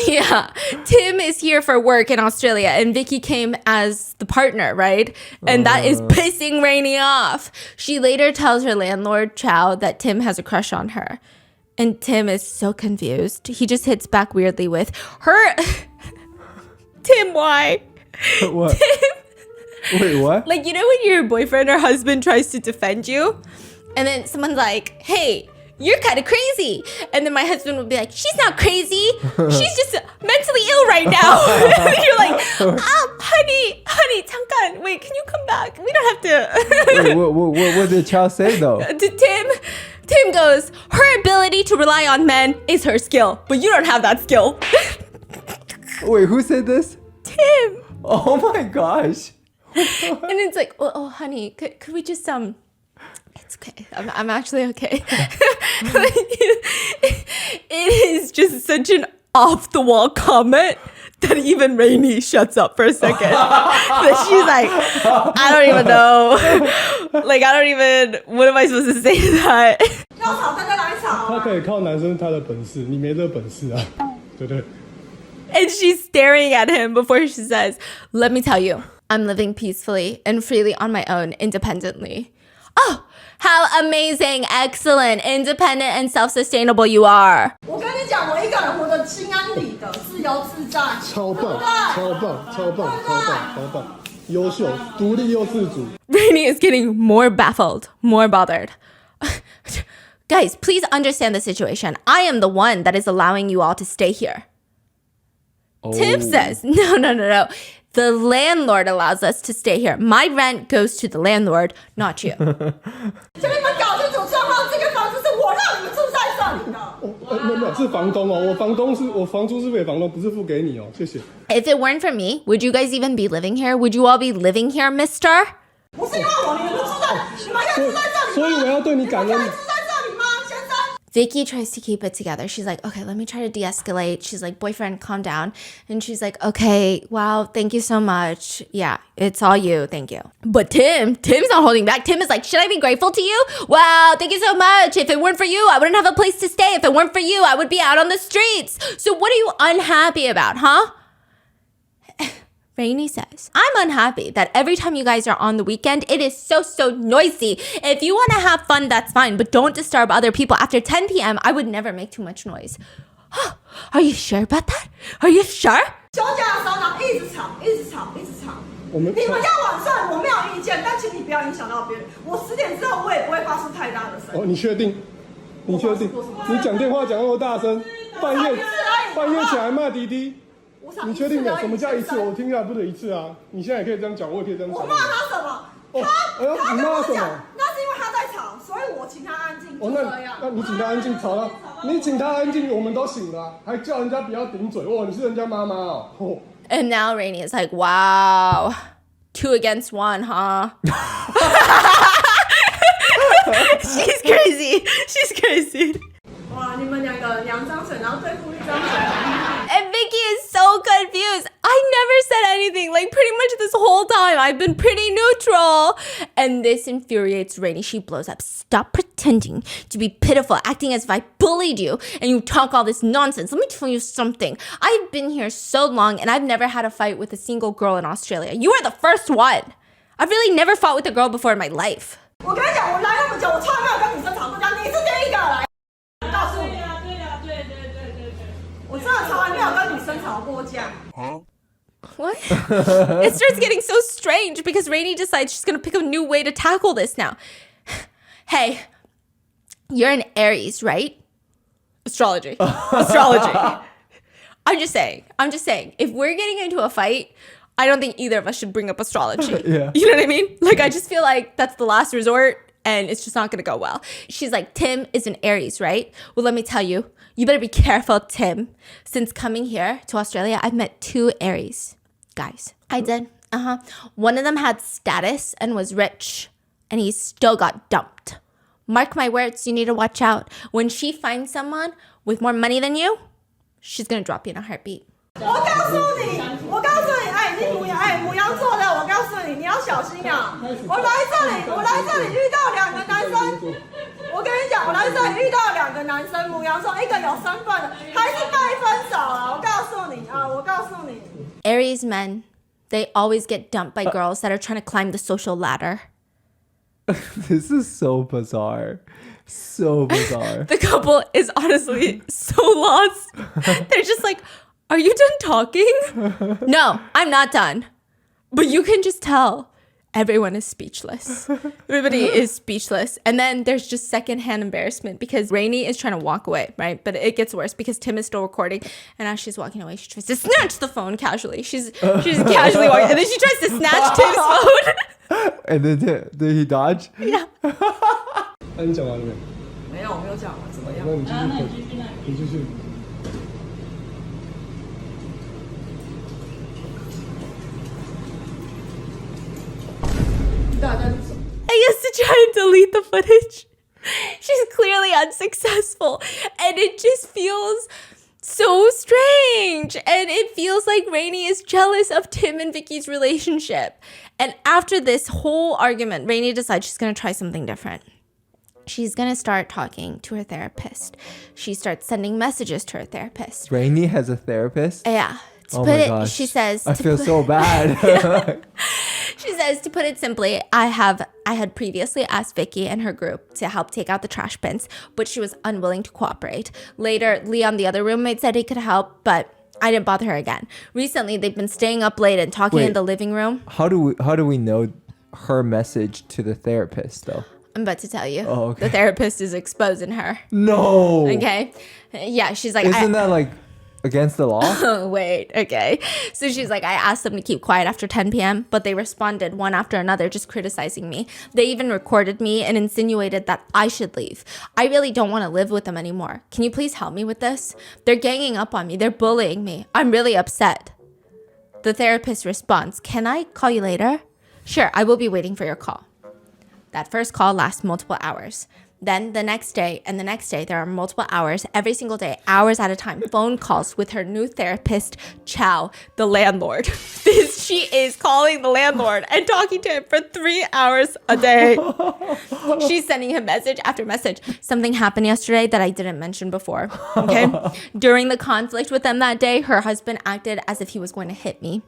yeah, Tim is here for work in Australia, and Vicky came as the partner, right? And that is pissing Rainey off. She later tells her landlord Chow that Tim has a crush on her. And Tim is so confused. He just hits back weirdly with her. Tim, why? What? Tim. Wait, what? Like, you know when your boyfriend or husband tries to defend you? And then someone's like, hey, you're kind of crazy. And then my husband would be like, she's not crazy. She's just mentally ill right now. You're like, honey, 잠깐. Wait, can you come back? We don't have to. Wait, what did Chow say though? Tim goes, her ability to rely on men is her skill, but you don't have that skill. Wait, who said this? Tim. Oh my gosh. And it's like, oh honey, could we just it's okay. I'm actually okay. It is just such an off the wall comment that even Rainey shuts up for a second. That she's like, I don't even know. Like, what am I supposed to say to that? 他可以靠男生他的本事，你没这本事啊，对不对？ And she's staring at him before she says, let me tell you, I'm living peacefully and freely on my own, independently. Oh, how amazing, excellent, independent, and self-sustainable you are. 我跟你讲，我一个人活得心安理得，自由自在，超棒，超棒，超棒，超棒，超棒，优秀，独立又自主。 Rainey is getting more baffled, more bothered. Guys, please understand the situation. I am the one that is allowing you all to stay here. Tim says, no. The landlord allows us to stay here. My rent goes to the landlord, not you. 请你们搞清楚状况，这个房子是我让你们住在这里的。没有，是房东哦，我房租是给房东，不是付给你哦，谢谢。 If it weren't for me, would you guys even be living here? Would you all be living here, mister? 不是因为我，你们住在，你们可以住在这里吗？所以我要对你感恩。可以住在这里吗，先生？ Vicky tries to keep it together. She's like, okay, let me try to de-escalate. She's like, boyfriend, calm down. And she's like, okay, wow, thank you so much. Yeah, it's all you. Thank you. But Tim's not holding back. Tim is like, should I be grateful to you? Wow, thank you so much. If it weren't for you, I wouldn't have a place to stay. If it weren't for you, I would be out on the streets. So what are you unhappy about, huh? Rainey says, I'm unhappy that every time you guys are on the weekend, it is so noisy. If you want to have fun, that's fine, but don't disturb other people. After 10 p.m., I would never make too much noise. Are you sure about that? Are you sure? 休假的时候呢，一直吵，一直吵，一直吵。我们你们要晚上，我没有意见，但请你不要影响到别人。我10点之后，我也不会发出太大的声音。哦，你确定？你确定？你讲电话讲那么大声，半夜起来骂滴滴。 你确定的？什么叫一次？我听下来不得一次啊！你现在也可以这样讲，我也可以这样讲。我骂他什么？他你骂什么？那是因为他在吵，所以我请他安静。哦，那你请他安静，吵了，你请他安静，我们都醒了，还叫人家不要顶嘴。哇，你是人家妈妈哦。And now Rainey is like, wow, 2 against 1, huh? She's crazy. She's crazy. 哇，你们两个两张嘴，然后对付一张嘴。 And Vicky is so confused. I never said anything. Like, pretty much this whole time, I've been pretty neutral. And this infuriates Rainy. She blows up. Stop pretending to be pitiful, acting as if I bullied you, and you talk all this nonsense. Let me tell you something. I've been here so long, and I've never had a fight with a single girl in Australia. You are the first one. I've really never fought with a girl before in my life. 我跟你讲，我来那么久，我从来没有跟女生吵过架，你是第一个来。我告诉你，我真的从来没有跟女生吵过架。 What? It starts getting so strange because Rainy decides she's going to pick a new way to tackle this now. Hey, you're an Aries, right? Astrology. Astrology. I'm just saying. If we're getting into a fight, I don't think either of us should bring up astrology. Yeah. You know what I mean? Like, I just feel like that's the last resort and it's just not going to go well. She's like, Tim is an Aries, right? Well, let me tell you, you better be careful, Tim. Since coming here to Australia, I've met 2 Aries guys. I did. One of them had status and was rich, and he still got dumped. Mark my words, you need to watch out. When she finds someone with more money than you, she's going to drop you in a heartbeat. 我告诉你，哎，你母羊座的，我告诉你，你要小心啊！我来这里遇到2个男生，我跟你讲，我来这里遇到2个男生，母羊座，一个有身份的，还是被分手了。我告诉你。 Aries men, they always get dumped by girls that are trying to climb the social ladder. This is so bizarre. So bizarre. The couple is honestly so lost. They're just like, are you done talking? No, I'm not done. But you can just tell everyone is speechless. Everybody is speechless. And then there's just secondhand embarrassment because Rainy is trying to walk away, right? But it gets worse because Tim is still recording. And as she's walking away, she tries to snatch the phone casually. She's casually walking. And then she tries to snatch Tim's phone. And then did he dodge? Yeah. 那你讲完了没？没有讲完，怎么样？那你继续。I guess to try and delete the footage. She's clearly unsuccessful. And it just feels so strange. And it feels like Rainy is jealous of Tim and Vicky's relationship. And after this whole argument, Rainy decides she's going to try something different. She's going to start talking to her therapist. She starts sending messages to her therapist. Rainy has a therapist? Yeah. Oh my gosh. She says, I feel so bad. She says, to put it simply, I had previously asked Vicky and her group to help take out the trash bins, but she was unwilling to cooperate. Later, Leon, the other roommate, said he could help, but I didn't bother her again. Recently, they've been staying up late and talking in the living room. How do we know her message to the therapist though? I'm about to tell you. Oh, okay. The therapist is exposing her. No. Okay? Yeah, she's like... Isn't that like against the law? Oh, wait, okay. So she's like, I asked them to keep quiet after 10 p.m., but they responded one after another, just criticizing me. They even recorded me and insinuated that I should leave. I really don't want to live with them anymore. Can you please help me with this? They're ganging up on me. They're bullying me. I'm really upset. The therapist responds, can I call you later? Sure, I will be waiting for your call. That first call lasts multiple hours. Then the next day and the next day, there are multiple hours, every single day, hours at a time, phone calls with her new therapist, Chow, the landlord. She is calling the landlord and talking to him for 3 hours a day. She's sending him message after message. Something happened yesterday that I didn't mention before, okay? During the conflict with them that day, her husband acted as if he was going to hit me.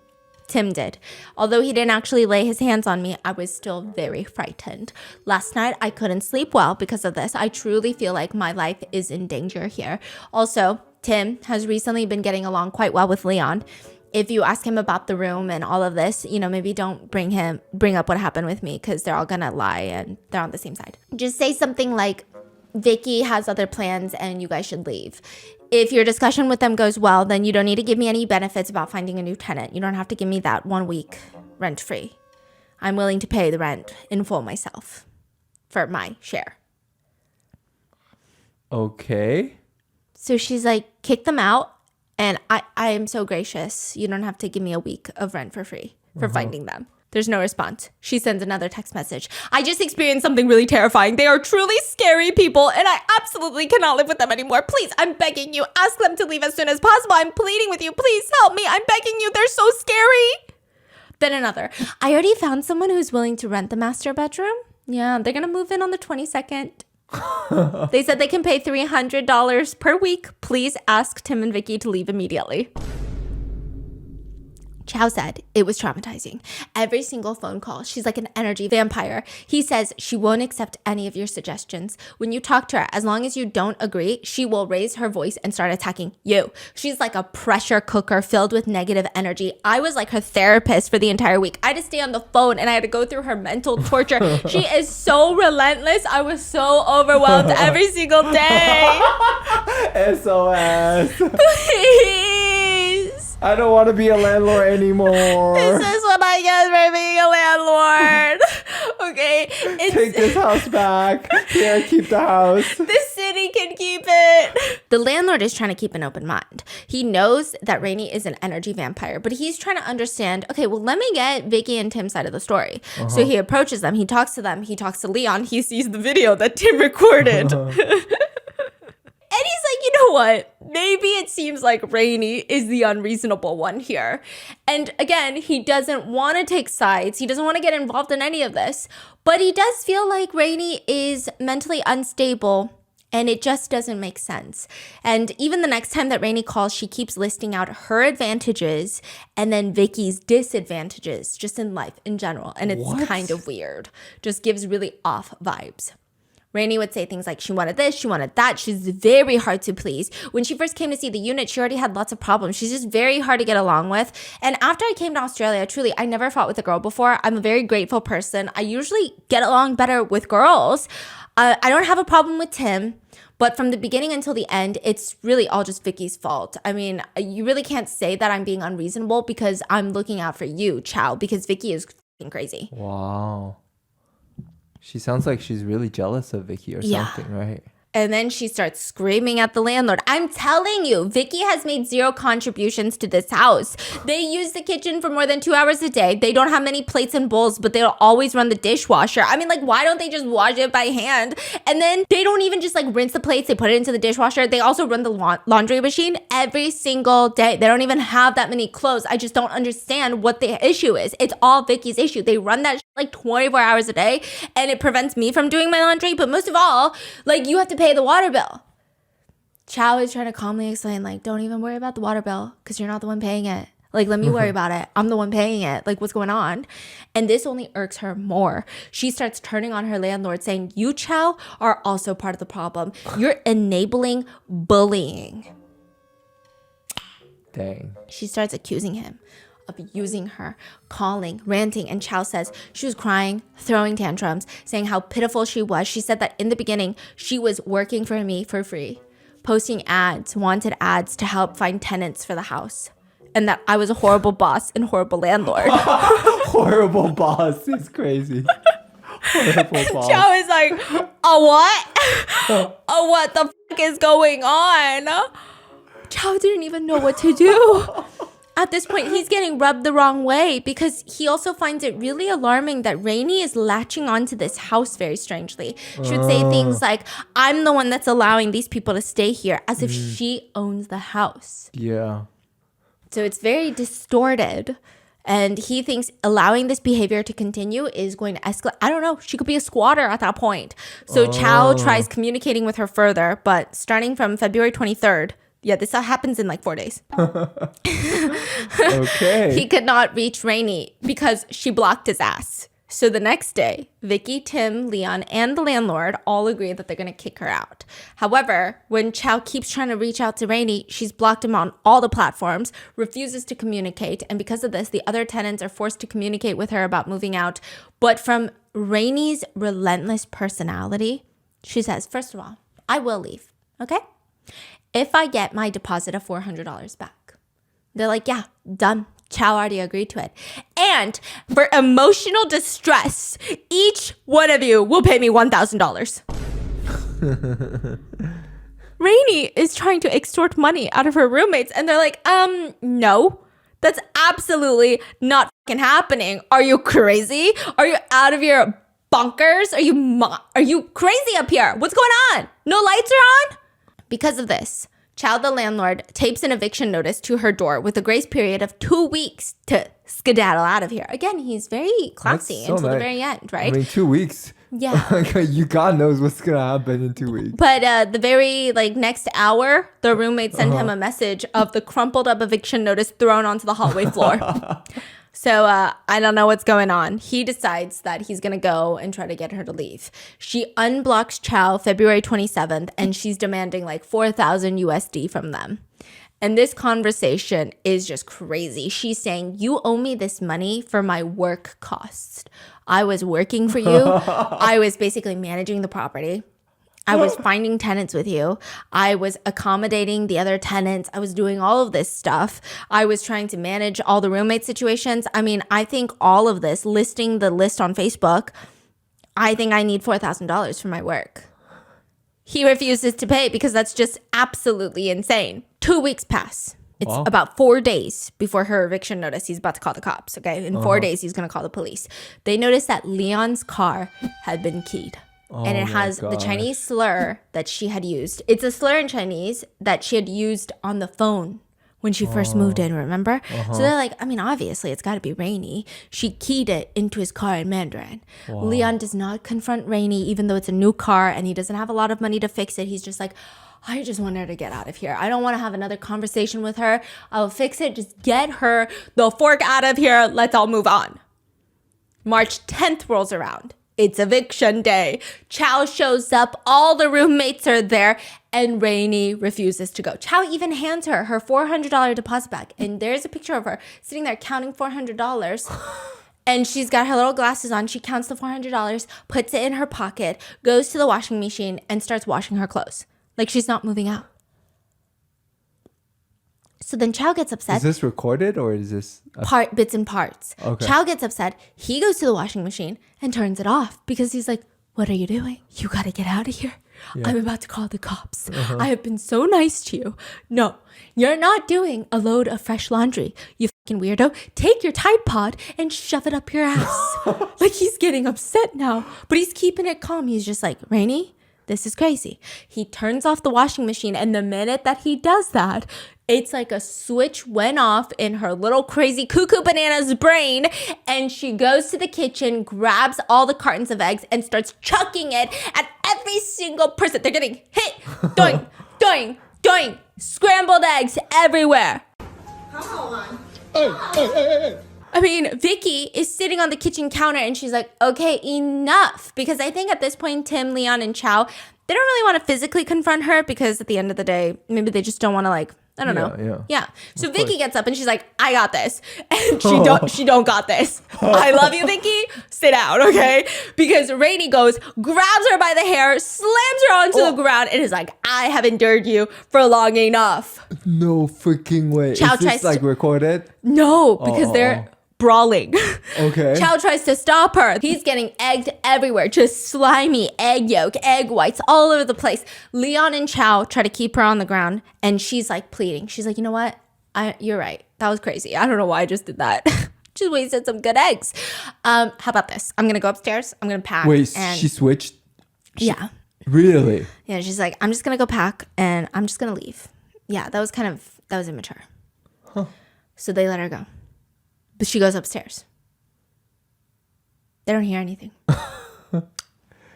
Tim did. Although he didn't actually lay his hands on me, I was still very frightened. Last night, I couldn't sleep well because of this. I truly feel like my life is in danger here. Also, Tim has recently been getting along quite well with Leon. If you ask him about the room and all of this, maybe don't bring up what happened with me because they're all gonna lie and they're on the same side. Just say something like, Vicky has other plans and you guys should leave. If your discussion with them goes well, then you don't need to give me any benefits about finding a new tenant. You don't have to give me that 1 week rent free. I'm willing to pay the rent in full myself for my share. Okay. So she's like, kick them out. And I am so gracious. You don't have to give me a week of rent for free for finding them. There's no response. She sends another text message. I just experienced something really terrifying. They are truly scary people, and I absolutely cannot live with them anymore. Please, I'm begging you. Ask them to leave as soon as possible. I'm pleading with you. Please help me. I'm begging you. They're so scary. Then another. I already found someone who's willing to rent the master bedroom. Yeah, they're going to move in on the 22nd. They said they can pay $300 per week. Please ask Tim and Vicky to leave immediately. Chow said it was traumatizing. Every single phone call, she's like an energy vampire. He says she won't accept any of your suggestions. When you talk to her, as long as you don't agree, she will raise her voice and start attacking you. She's like a pressure cooker filled with negative energy. I was like her therapist for the entire week. I had to stay on the phone and I had to go through her mental torture. She is so relentless. I was so overwhelmed every single day. SOS. Please. I don't want to be a landlord anymore. This is what I get for being a landlord. Okay. Take this house back. Here, keep the house. The city can keep it. The landlord is trying to keep an open mind. He knows that Rainey is an energy vampire, but he's trying to understand, okay, well, let me get Vicky and Tim's side of the story. So he approaches them. He talks to them. He talks to Leon. He sees the video that Tim recorded. And he's like, you know what? Maybe it seems like Rainey is the unreasonable one here. And again, he doesn't want to take sides. He doesn't want to get involved in any of this. But he does feel like Rainey is mentally unstable. And it just doesn't make sense. And even the next time that Rainey calls, she keeps listing out her advantages and then Vicky's disadvantages just in life in general. And it's kind of weird. Just gives really off vibes. Rainey would say things like she wanted this, she wanted that. She's very hard to please. When she first came to see the unit, she already had lots of problems. She's just very hard to get along with. And after I came to Australia, truly, I never fought with a girl before. I'm a very grateful person. I usually get along better with girls. I don't have a problem with Tim. But from the beginning until the end, it's really all just Vicky's fault. I mean, you really can't say that I'm being unreasonable because I'm looking out for you, Chow, because Vicky is f***ing crazy. Wow. She sounds like she's really jealous of Vicky or something, right? And then she starts screaming at the landlord. I'm telling you, Vicky has made zero contributions to this house. They use the kitchen for more than 2 hours a day. They don't have many plates and bowls, but they'll always run the dishwasher. I mean, like, why don't they just wash it by hand? And then they don't even just like rinse the plates. They put it into the dishwasher. They also run the laundry machine every single day. They don't even have that many clothes. I just don't understand what the issue is. It's all Vicky's issue. They run that like 24 hours a day and it prevents me from doing my laundry. But most of all, like, you have to pay the water bill. Chow is trying to calmly explain, like, don't even worry about the water bill because you're not the one paying it. Like, let me worry about it. I'm the one paying it. Like, what's going on? And this only irks her more. She starts turning on her landlord saying, you, Chow, are also part of the problem. You're enabling bullying. Dang. She starts accusing him of using her, calling, ranting, and Chow says she was crying, throwing tantrums, saying how pitiful she was. She said that in the beginning, she was working for me for free, posting ads, wanted ads to help find tenants for the house, and that I was a horrible boss and horrible landlord. Horrible boss is crazy. Horrible boss. Chow is like, a what? Oh, what the fuck is going on? Chow didn't even know what to do. At this point, he's getting rubbed the wrong way because he also finds it really alarming that Rainey is latching onto this house very strangely. She would say things like, I'm the one that's allowing these people to stay here, as if she owns the house. Yeah. So it's very distorted. And he thinks allowing this behavior to continue is going to escalate. I don't know. She could be a squatter at that point. So Chow tries communicating with her further, but starting from February 23rd, yeah, this happens in like 4 days. Okay. He could not reach Rainey because she blocked his ass. So the next day, Vicky, Tim, Leon, and the landlord all agree that they're going to kick her out. However, when Chow keeps trying to reach out to Rainey, she's blocked him on all the platforms, refuses to communicate. And because of this, the other tenants are forced to communicate with her about moving out. But from Rainey's relentless personality, she says, first of all, I will leave, okay? If I get my deposit of $400 back. They're like, yeah, done. Chow already agreed to it. And for emotional distress, each one of you will pay me $1,000. Rainey is trying to extort money out of her roommates. And they're like, no. That's absolutely not fucking happening. Are you crazy? Are you out of your bonkers? Are you crazy up here? What's going on? No lights are on? Because of this, Chow, the landlord, tapes an eviction notice to her door with a grace period of 2 weeks to skedaddle out of here. Again, he's very classy That's so until the nice. very end, right? I mean, 2 weeks. Yeah. You God knows what's gonna happen in 2 weeks. But the very next hour, the roommate sent him a message of the crumpled up eviction notice thrown onto the hallway floor. So I don't know what's going on. He decides that he's going to go and try to get her to leave. She unblocks Chow February 27th, and she's demanding like 4,000 USD from them. And this conversation is just crazy. She's saying, you owe me this money for my work costs. I was working for you. I was basically managing the property. I was finding tenants with you. I was accommodating the other tenants. I was doing all of this stuff. I was trying to manage all the roommate situations. I mean, I think all of this, listing the list on Facebook, I think I need $4,000 for my work. He refuses to pay because that's just absolutely insane. 2 weeks pass. It's about 4 days before her eviction notice. He's about to call the cops, okay? In 4 days, he's going to call the police. They notice that Leon's car had been keyed. And it has the Chinese slur that she had used. It's a slur in Chinese that she had used on the phone when she first moved in, remember? So they're like, I mean, obviously, it's got to be Rainy. She keyed it into his car in Mandarin. Leon does not confront Rainy, even though it's a new car and he doesn't have a lot of money to fix it. He's just like, I just want her to get out of here. I don't want to have another conversation with her. I'll fix it. Just get her the fork out of here. Let's all move on. March 10th rolls around. It's eviction day. Chow shows up. All the roommates are there. And Rainy refuses to go. Chow even hands her her $400 deposit back. And there's a picture of her sitting there counting $400. And she's got her little glasses on. She counts the $400, puts it in her pocket, goes to the washing machine, and starts washing her clothes. Like she's not moving out. So then Chow gets upset. Is this recorded or is this Bits and parts. Okay. Chow gets upset. He goes to the washing machine and turns it off because he's like, what are you doing? You got to get out of here. Yeah. I'm about to call the cops. I have been so nice to you. No, you're not doing a load of fresh laundry. You fucking weirdo. Take your Tide Pod and shove it up your ass. Like he's getting upset now, but he's keeping it calm. He's just like, Rainy, this is crazy. He turns off the washing machine, and the minute that he does that, it's like a switch went off in her little crazy cuckoo banana's brain, and she goes to the kitchen, grabs all the cartons of eggs, and starts chucking it at every single person. They're getting hit. Doing, doing, doing. Scrambled eggs everywhere. I mean, Vicky is sitting on the kitchen counter and she's like, okay, enough. Because I think at this point, Tim, Leon, and Chow, they don't really want to physically confront her because at the end of the day, maybe they just don't want to I don't know. Yeah. So Vicky gets up and she's like, I got this. And she don't got this. I love you, Vicky. Sit down, okay? Because Rainy goes, grabs her by the hair, slams her onto the ground, and is like, I have endured you for long enough. No freaking way. Chow Is this tries to- recorded? No, because they're brawling. Okay. Chow tries to stop her. He's getting egged everywhere. Just slimy egg yolk, egg whites all over the place. Leon and Chow try to keep her on the ground and she's like pleading. She's like, you know what? You're right. That was crazy. I don't know why I just did that. Just wasted some good eggs. How about this? I'm going to go upstairs. I'm going to pack. Wait, she switched? Yeah. Really? Yeah, she's like, I'm just going to go pack and I'm just going to leave. Yeah, that was immature. Huh. So they let her go. But she goes upstairs. They don't hear anything.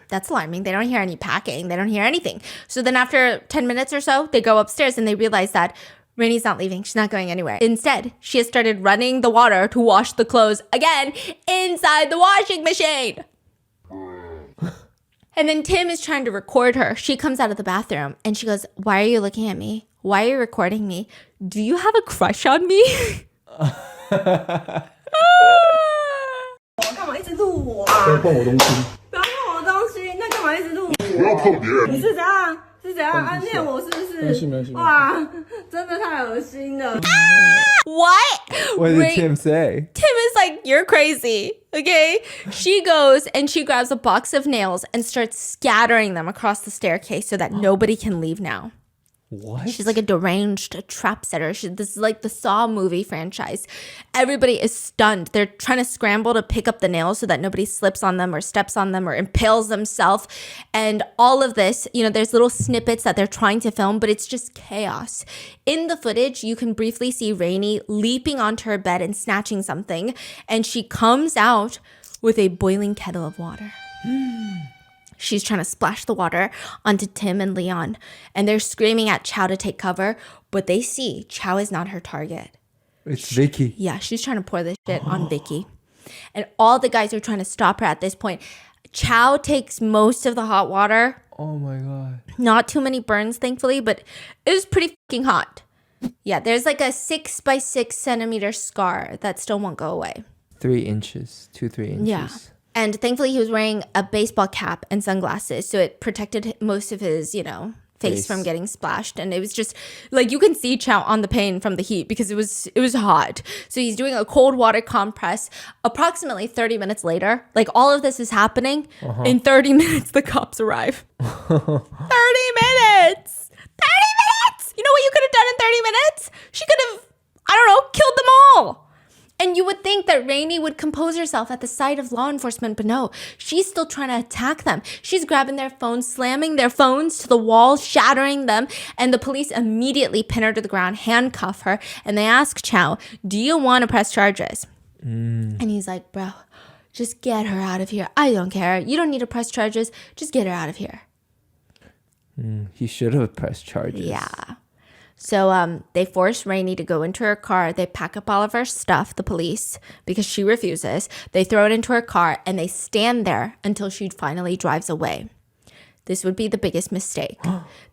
That's alarming. They don't hear any packing. They don't hear anything. So then after 10 minutes or so, they go upstairs and they realize that Rainy's not leaving. She's not going anywhere. Instead, she has started running the water to wash the clothes again inside the washing machine. And then Tim is trying to record her. She comes out of the bathroom and she goes, why are you looking at me? Why are you recording me? Do you have a crush on me? 干嘛一直录我啊？不要碰我东西！不要碰我东西！那干嘛一直录我？不要碰别人！你是怎样？是怎样暗恋我？是不是？没事。哇，真的太恶心了。What? What did Tim say? Tim is like, you're crazy. Okay? She goes and she grabs a box of nails and starts scattering them across the staircase so that nobody can leave now. What? She's like a deranged trap setter. This is like the Saw movie franchise. Everybody is stunned. They're trying to scramble to pick up the nails so that nobody slips on them or steps on them or impales themselves. And all of this, there's little snippets that they're trying to film, but it's just chaos. In the footage, you can briefly see Rainey leaping onto her bed and snatching something. And she comes out with a boiling kettle of water. She's trying to splash the water onto Tim and Leon, and they're screaming at Chow to take cover, but they see Chow is not her target. It's Vicky. Yeah, she's trying to pour this shit on Vicky. And all the guys are trying to stop her at this point. Chow takes most of the hot water. Oh my God. Not too many burns, thankfully, but it was pretty fucking hot. Yeah, there's like a 6 by 6 centimeter scar that still won't go away. 3 inches, 3 inches. Yeah. And thankfully, he was wearing a baseball cap and sunglasses, so it protected most of his, face from getting splashed. And it was just like you can see Chow on the pain from the heat because it was hot. So he's doing a cold water compress. Approximately 30 minutes later, like all of this is happening. In 30 minutes, the cops arrive. 30 minutes. 30 minutes. You know what you could have done in 30 minutes? She could have, killed them all. And you would think that Rainey would compose herself at the sight of law enforcement, but no, she's still trying to attack them. She's grabbing their phones, slamming their phones to the wall, shattering them, and the police immediately pin her to the ground, handcuff her, and they ask Chow, do you want to press charges? And he's like, bro, just get her out of here. I don't care. You don't need to press charges. Just get her out of here. He should have pressed charges. Yeah. So they force Rainey to go into her car. They pack up all of her stuff, the police, because she refuses. They throw it into her car and they stand there until she finally drives away. This would be the biggest mistake.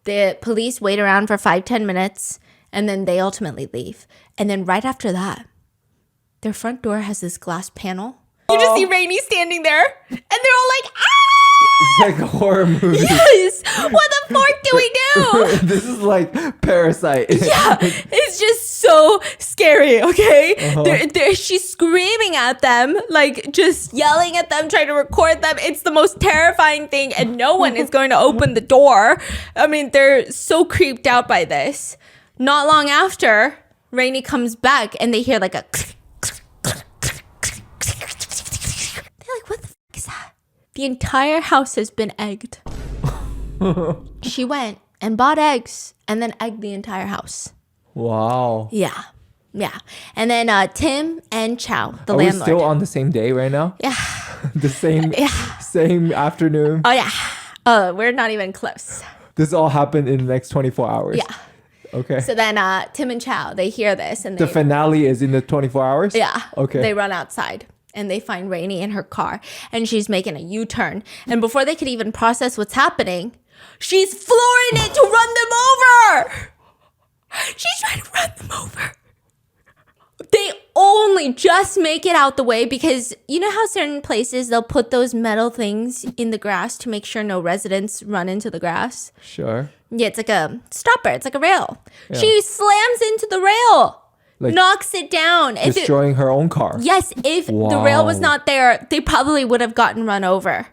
The police wait around for 5-10 minutes and then they ultimately leave. And then right after that, their front door has this glass panel. You just see Rainey standing there and they're all like, ah! It's like a horror movie. Yes! What the fuck do we do? This is like Parasite. Yeah, it's just so scary, okay? She's screaming at them, like just yelling at them, trying to record them. It's the most terrifying thing, and no one is going to open the door. I mean, they're so creeped out by this. Not long after, Rainey comes back, and they hear like a... They're like, what the fuck is that? The entire house has been egged. She went and bought eggs and then egged the entire house. Wow. Yeah. And then Tim and Chow, the Are landlord. we still on the same day right now? Yeah. The same afternoon? Oh, yeah. Oh, we're not even close. This all happened in the next 24 hours? Yeah. Okay. So then Tim and Chow, they hear this. And the finale is in the 24 hours? Yeah. Okay. They run outside. And they find Rainey in her car. And she's making a U-turn. And before they could even process what's happening, she's flooring it to run them over. She's trying to run them over. They only just make it out the way because you know how certain places they'll put those metal things in the grass to make sure no residents run into the grass? Sure. Yeah, it's like a stopper. It's like a rail. Yeah. She slams into the rail. Like knocks it down. destroying her own car. Yes, if the rail was not there, they probably would have gotten run over.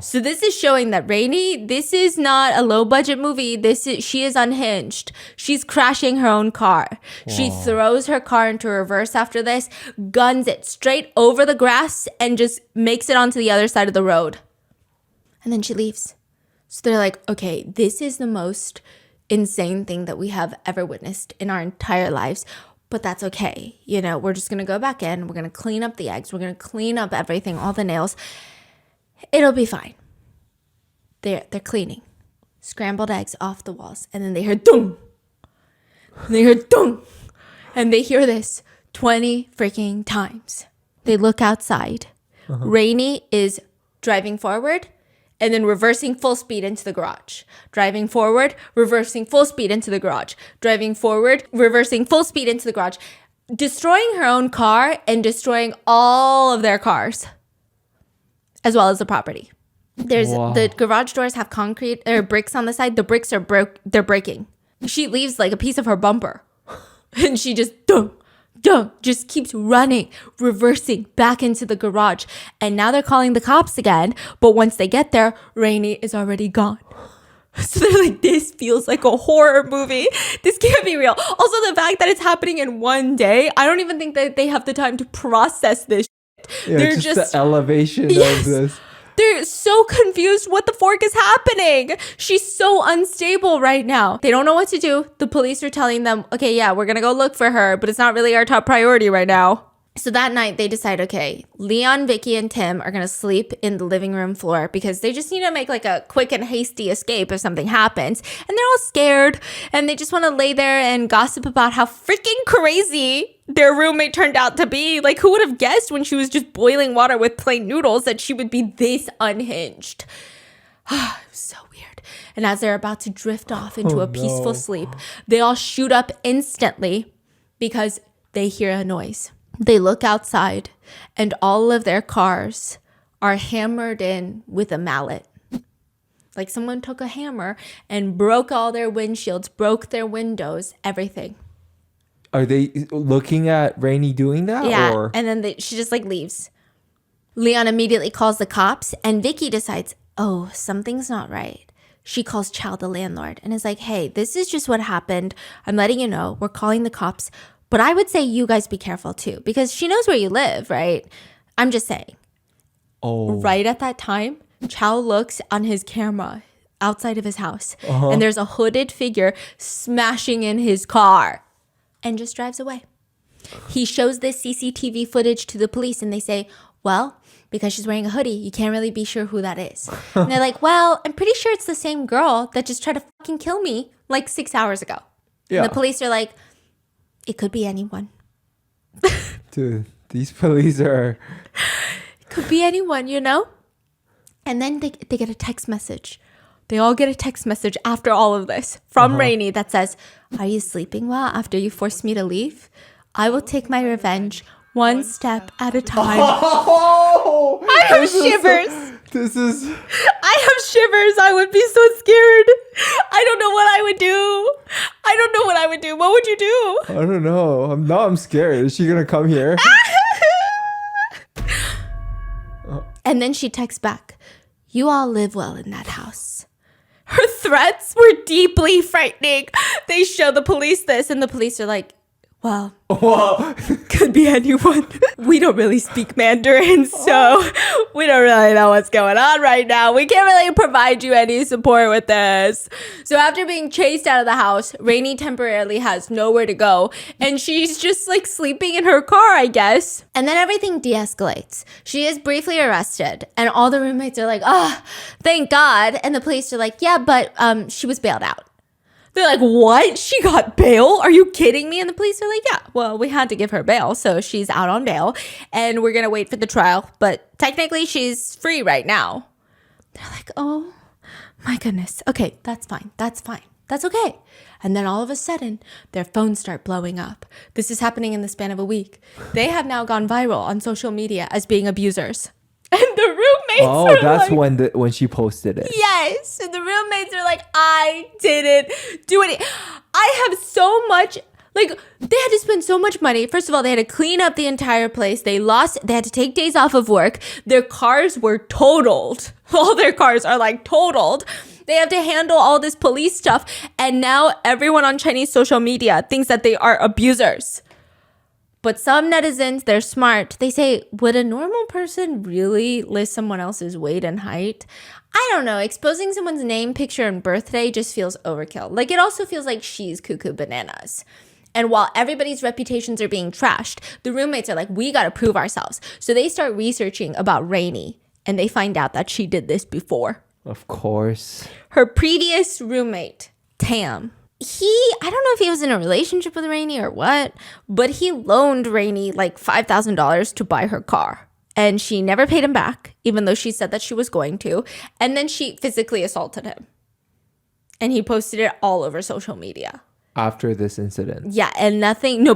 So this is showing that Rainey, this is not a low budget movie. She is unhinged. She's crashing her own car. She throws her car into reverse after this, guns it straight over the grass, and just makes it onto the other side of the road. And then she leaves. So they're like, okay, this is the most insane thing that we have ever witnessed in our entire lives. But that's okay. We're just going to go back in. We're going to clean up the eggs. We're going to clean up everything, all the nails. It'll be fine. They're cleaning. Scrambled eggs off the walls. And then they hear dong. And they hear dong. And they hear this 20 freaking times. They look outside. Rainey is driving forward and then reversing full speed into the garage. Driving forward, reversing full speed into the garage. Driving forward, reversing full speed into the garage. Destroying her own car and destroying all of their cars, as well as the property. The garage doors have concrete or bricks on the side. The bricks are they're breaking. She leaves like a piece of her bumper. And she just just keeps running, reversing back into the garage. And now they're calling the cops again. But once they get there, Rainey is already gone. So they're like, this feels like a horror movie. This can't be real. Also, the fact that it's happening in one day, I don't even think that they have the time to process this. Yeah, They're just the elevation Yes. of this. They're so confused. What the fork is happening? She's so unstable right now. They don't know what to do. The police are telling them, okay, yeah, we're going to go look for her, but it's not really our top priority right now. So that night they decide, okay, Leon, Vicky, and Tim are going to sleep in the living room floor because they just need to make like a quick and hasty escape if something happens. And they're all scared and they just want to lay there and gossip about how freaking crazy their roommate turned out to be. Like, who would have guessed when she was just boiling water with plain noodles that she would be this unhinged? It was so weird. And as they're about to drift off into a peaceful sleep, they all shoot up instantly because they hear a noise. They look outside and all of their cars are hammered in with a mallet. Like someone took a hammer and broke all their windshields, broke their windows, everything. Are they looking at Rainey doing that? Yeah, Or? and then she just like leaves. Leon immediately calls the cops and Vicky decides, oh, something's not right. She calls Chow, the landlord, and is like, hey, this is just what happened. I'm letting you know. We're calling the cops. But I would say you guys be careful too, because she knows where you live, right? I'm just saying. Oh. Right at that time, Chow looks on his camera outside of his house, and there's a hooded figure smashing in his car and just drives away. He shows this CCTV footage to the police, and they say, well, because she's wearing a hoodie, you can't really be sure who that is. And they're like, well, I'm pretty sure it's the same girl that just tried to fucking kill me like 6 hours ago. Yeah. And the police are like, it could be anyone. Dude, these police are... Could be anyone, you know? And then they get a text message. They all get a text message after all of this from Rainey that says, are you sleeping well after you forced me to leave? I will take my revenge one step at a time. Oh! I have shivers. This is... I have shivers. I would be so scared. I don't know what I would do. I don't know what I would do. What would you do? I don't know. I'm scared. Is she gonna come here? And then she texts back, you all live well in that house. Her threats were deeply frightening. They show the police this, and the police are like, well, Whoa. could be anyone. We don't really speak Mandarin, so we don't really know what's going on right now. We can't really provide you any support with this. So after being chased out of the house, Rainey temporarily has nowhere to go, and she's just like sleeping in her car, I guess. And then everything de-escalates. She is briefly arrested, and all the roommates are like, oh, thank God. And the police are like, yeah, but she was bailed out. They're like, what? She got bail? Are you kidding me? And the police are like, yeah, well, we had to give her bail. So she's out on bail and we're going to wait for the trial. But technically she's free right now. They're like, oh my goodness. Okay, that's fine. That's fine. That's okay. And then all of a sudden, their phones start blowing up. This is happening in the span of a week. They have now gone viral on social media as being abusers. And the roommates are that's like, when she posted it. yes. And the roommates are like, I didn't do it. I have so much, like, they had to spend so much money. First of all, they had to clean up the entire place. They had to take days off of work. Their cars were totaled. All their cars are like totaled. They have to handle all this police stuff. And now everyone on Chinese social media thinks that they are abusers. But some netizens, they're smart. They say, would a normal person really list someone else's weight and height? I don't know. Exposing someone's name, picture, and birthday just feels overkill. Like, it also feels like she's cuckoo bananas. And while everybody's reputations are being trashed, the roommates are like, we got to prove ourselves. So they start researching about Rainey, and they find out that she did this before. Of course. Her previous roommate, Tam, I don't know if he was in a relationship with Rainey or what, but he loaned Rainey like $5,000 to buy her car. And she never paid him back, even though she said that she was going to. And then she physically assaulted him. And he posted it all over social media. After this incident. Yeah, and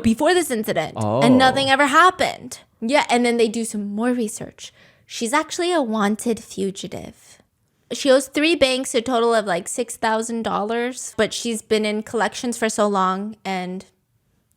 before this incident. Oh. And nothing ever happened. Yeah, and then they do some more research. She's actually a wanted fugitive. She owes 3 banks a total of like $6,000, but she's been in collections for so long and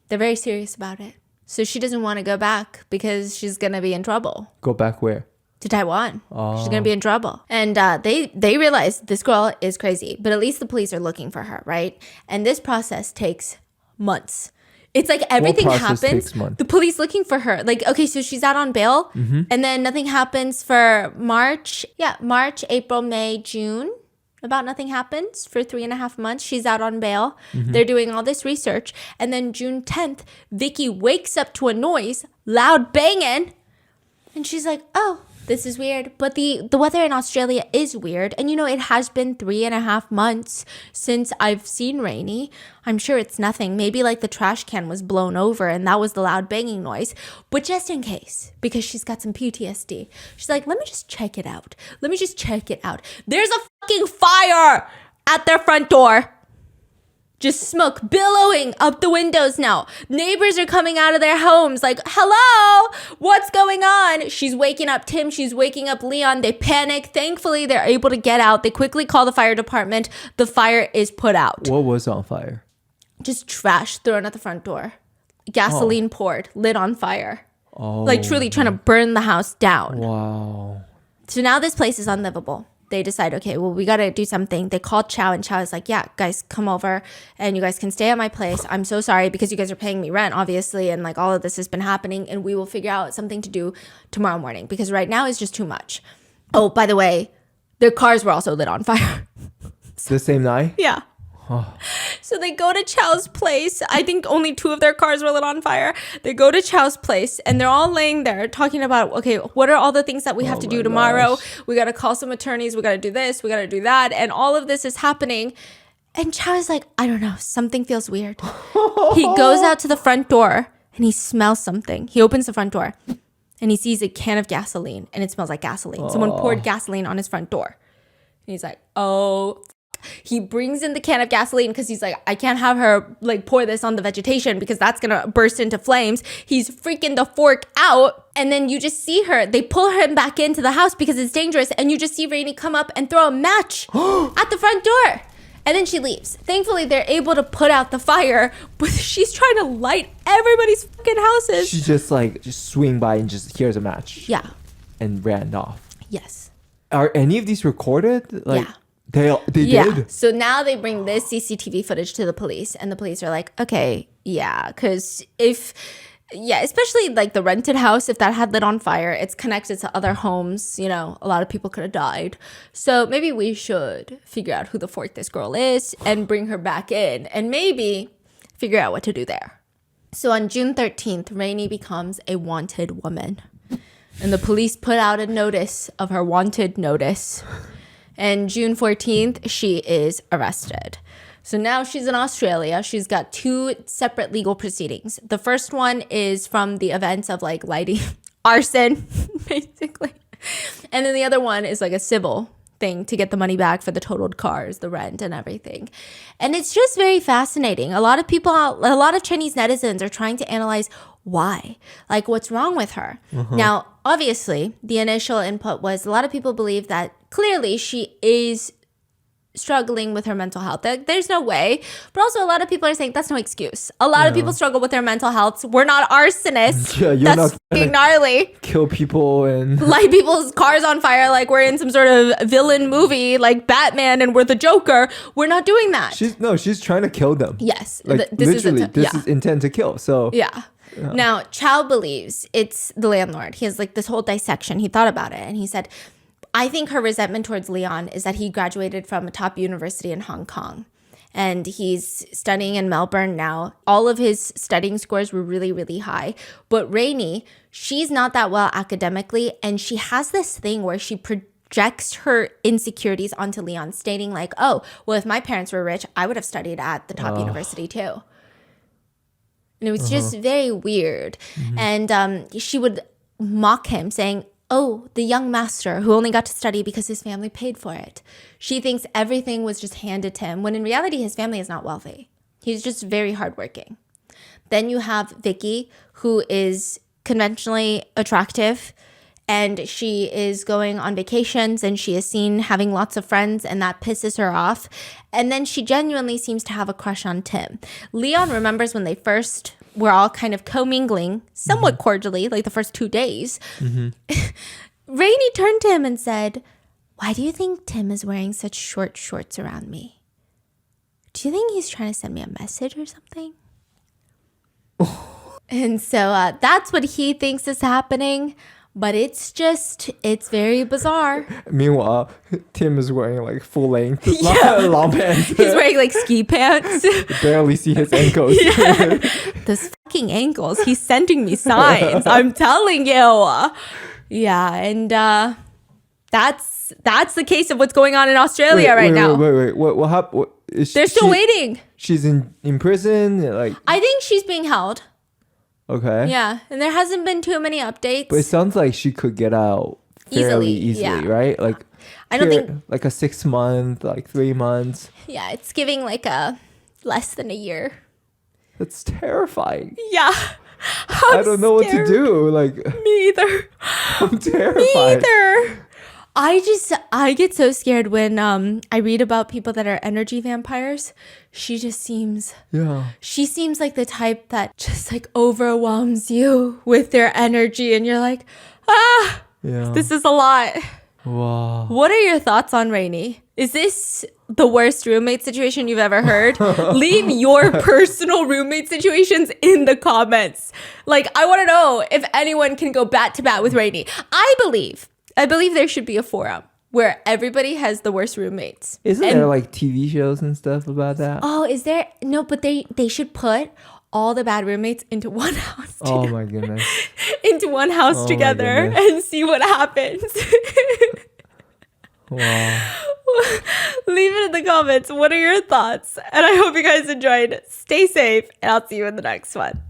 they're very serious about it. So she doesn't want to go back because she's going to be in trouble. Go back where? to Taiwan. She's gonna be in trouble. And they realize this girl is crazy, but at least the police are looking for her, right? And this process takes months. It's like everything process happens. takes months? The police looking for her. Like, okay, so she's out on bail, and then nothing happens for March. Yeah, March, April, May, June. About nothing happens for 3.5 months. She's out on bail. They're doing all this research. And then June 10th, Vicky wakes up to a noise, loud banging. And she's like, oh, this is weird. But the weather in Australia is weird. And, it has been 3.5 months since I've seen Rainy. I'm sure it's nothing. Maybe like the trash can was blown over and that was the loud banging noise. But just in case, because she's got some PTSD, she's like, let me just check it out. There's a fucking fire at their front door. Just smoke billowing up the windows now. Neighbors are coming out of their homes like, hello, what's going on? She's waking up Tim. She's waking up Leon. They panic. Thankfully, they're able to get out. They quickly call the fire department. The fire is put out. What was on fire? Just trash thrown at the front door. Gasoline poured, lit on fire. Like truly trying to burn the house down. Wow. So now this place is unlivable. They decide, okay, well, we got to do something. They called Chow, and Chow is like, yeah, guys, come over and you guys can stay at my place. I'm so sorry because you guys are paying me rent, obviously. And like all of this has been happening, and we will figure out something to do tomorrow morning because right now is just too much. Oh, by the way, their cars were also lit on fire. The same night? Yeah. So they go to Chow's place. I think only 2 of their cars were lit on fire. They go to Chow's place and they're all laying there talking about, okay, what are all the things that we have to do tomorrow? Gosh. We got to call some attorneys. We got to do this. We got to do that. And all of this is happening. And Chow is like, I don't know. Something feels weird. He goes out to the front door and he smells something. He opens the front door and he sees a can of gasoline and it smells like gasoline. Someone poured gasoline on his front door. And he's like, oh, he brings in the can of gasoline because he's like, I can't have her like pour this on the vegetation because that's gonna burst into flames. He's freaking the fork out, and then you just see her. They pull him back into the house because it's dangerous, and you just see Rainey come up and throw a match at the front door, and then she leaves. Thankfully, they're able to put out the fire, but she's trying to light everybody's fucking houses. She just swing by and just here's a match. Yeah. And ran off. Yes. Are any of these recorded? Yeah. They did? So now they bring this CCTV footage to the police, and the police are like, okay, yeah, because especially like the rented house, if that had lit on fire, it's connected to other homes, a lot of people could have died. So maybe we should figure out who the fork this girl is and bring her back in and maybe figure out what to do there. So on June 13th, Rainey becomes a wanted woman, and the police put out a notice of her wanted notice. And June 14th, she is arrested. So now she's in Australia. She's got 2 separate legal proceedings. The first one is from the events of like lighting arson, basically. And then the other one is like a civil thing to get the money back for the totaled cars, the rent and everything. And it's just very fascinating. A lot of Chinese netizens are trying to analyze why, like what's wrong with her. Now, obviously, the initial input was a lot of people believe that clearly she is struggling with her mental health. There's no way. But also a lot of people are saying that's no excuse. A lot of people struggle with their mental health. We're not arsonists. Yeah, you're that's not fucking gnarly. Kill people and Light people's cars on fire like we're in some sort of villain movie like Batman and we're the Joker. We're not doing that. she's trying to kill them. Yes. Like this literally, is is intent to kill. So yeah. Now, Chow believes it's the landlord. He has like this whole dissection. He thought about it and he said, I think her resentment towards Leon is that he graduated from a top university in Hong Kong and he's studying in Melbourne now. All of his studying scores were really, really high. But Rainey, she's not that well academically, and she has this thing where she projects her insecurities onto Leon, stating like, oh, well, if my parents were rich, I would have studied at the top university too. And it was just very weird. And she would mock him saying, oh, the young master who only got to study because his family paid for it. She thinks everything was just handed to him, when in reality, his family is not wealthy. He's just very hardworking. Then you have Vicky, who is conventionally attractive, and she is going on vacations and she is seen having lots of friends, and that pisses her off. And then she genuinely seems to have a crush on Tim. Leon remembers when they first were all kind of commingling somewhat cordially, like the first 2 days. Rainey turned to him and said, "Why do you think Tim is wearing such short shorts around me? Do you think he's trying to send me a message or something?" And so that's what he thinks is happening. But it's very bizarre. Meanwhile, Tim is wearing like full length long pants. He's wearing like ski pants. Barely see his ankles. Those fucking ankles. He's sending me signs. I'm telling you. Yeah, and that's the case of what's going on in Australia right now. Wait. What happened? They're still waiting. She's in prison. Like, I think she's being held. okay. Yeah, and there hasn't been too many updates. But it sounds like she could get out fairly easily, yeah. right? Like, I don't think like a 6 month, like 3 months. Yeah, it's giving like a less than a year. That's terrifying. Yeah. I don't know what to do. Like, Me either. I'm terrified. Me either. I get so scared when I read about people that are energy vampires. She seems like the type that just like overwhelms you with their energy and you're like, this is a lot. Wow. What are your thoughts on Rainey? Is this the worst roommate situation you've ever heard? Leave your personal roommate situations in the comments. Like, I want to know if anyone can go bat to bat with Rainey. I believe there should be a forum where everybody has the worst roommates. Isn't there like TV shows and stuff about that? Oh, is there? No, but they should put all the bad roommates into one house. Oh my goodness. Into one house together and see what happens. Wow. Leave it in the comments. What are your thoughts? And I hope you guys enjoyed. Stay safe, and I'll see you in the next one.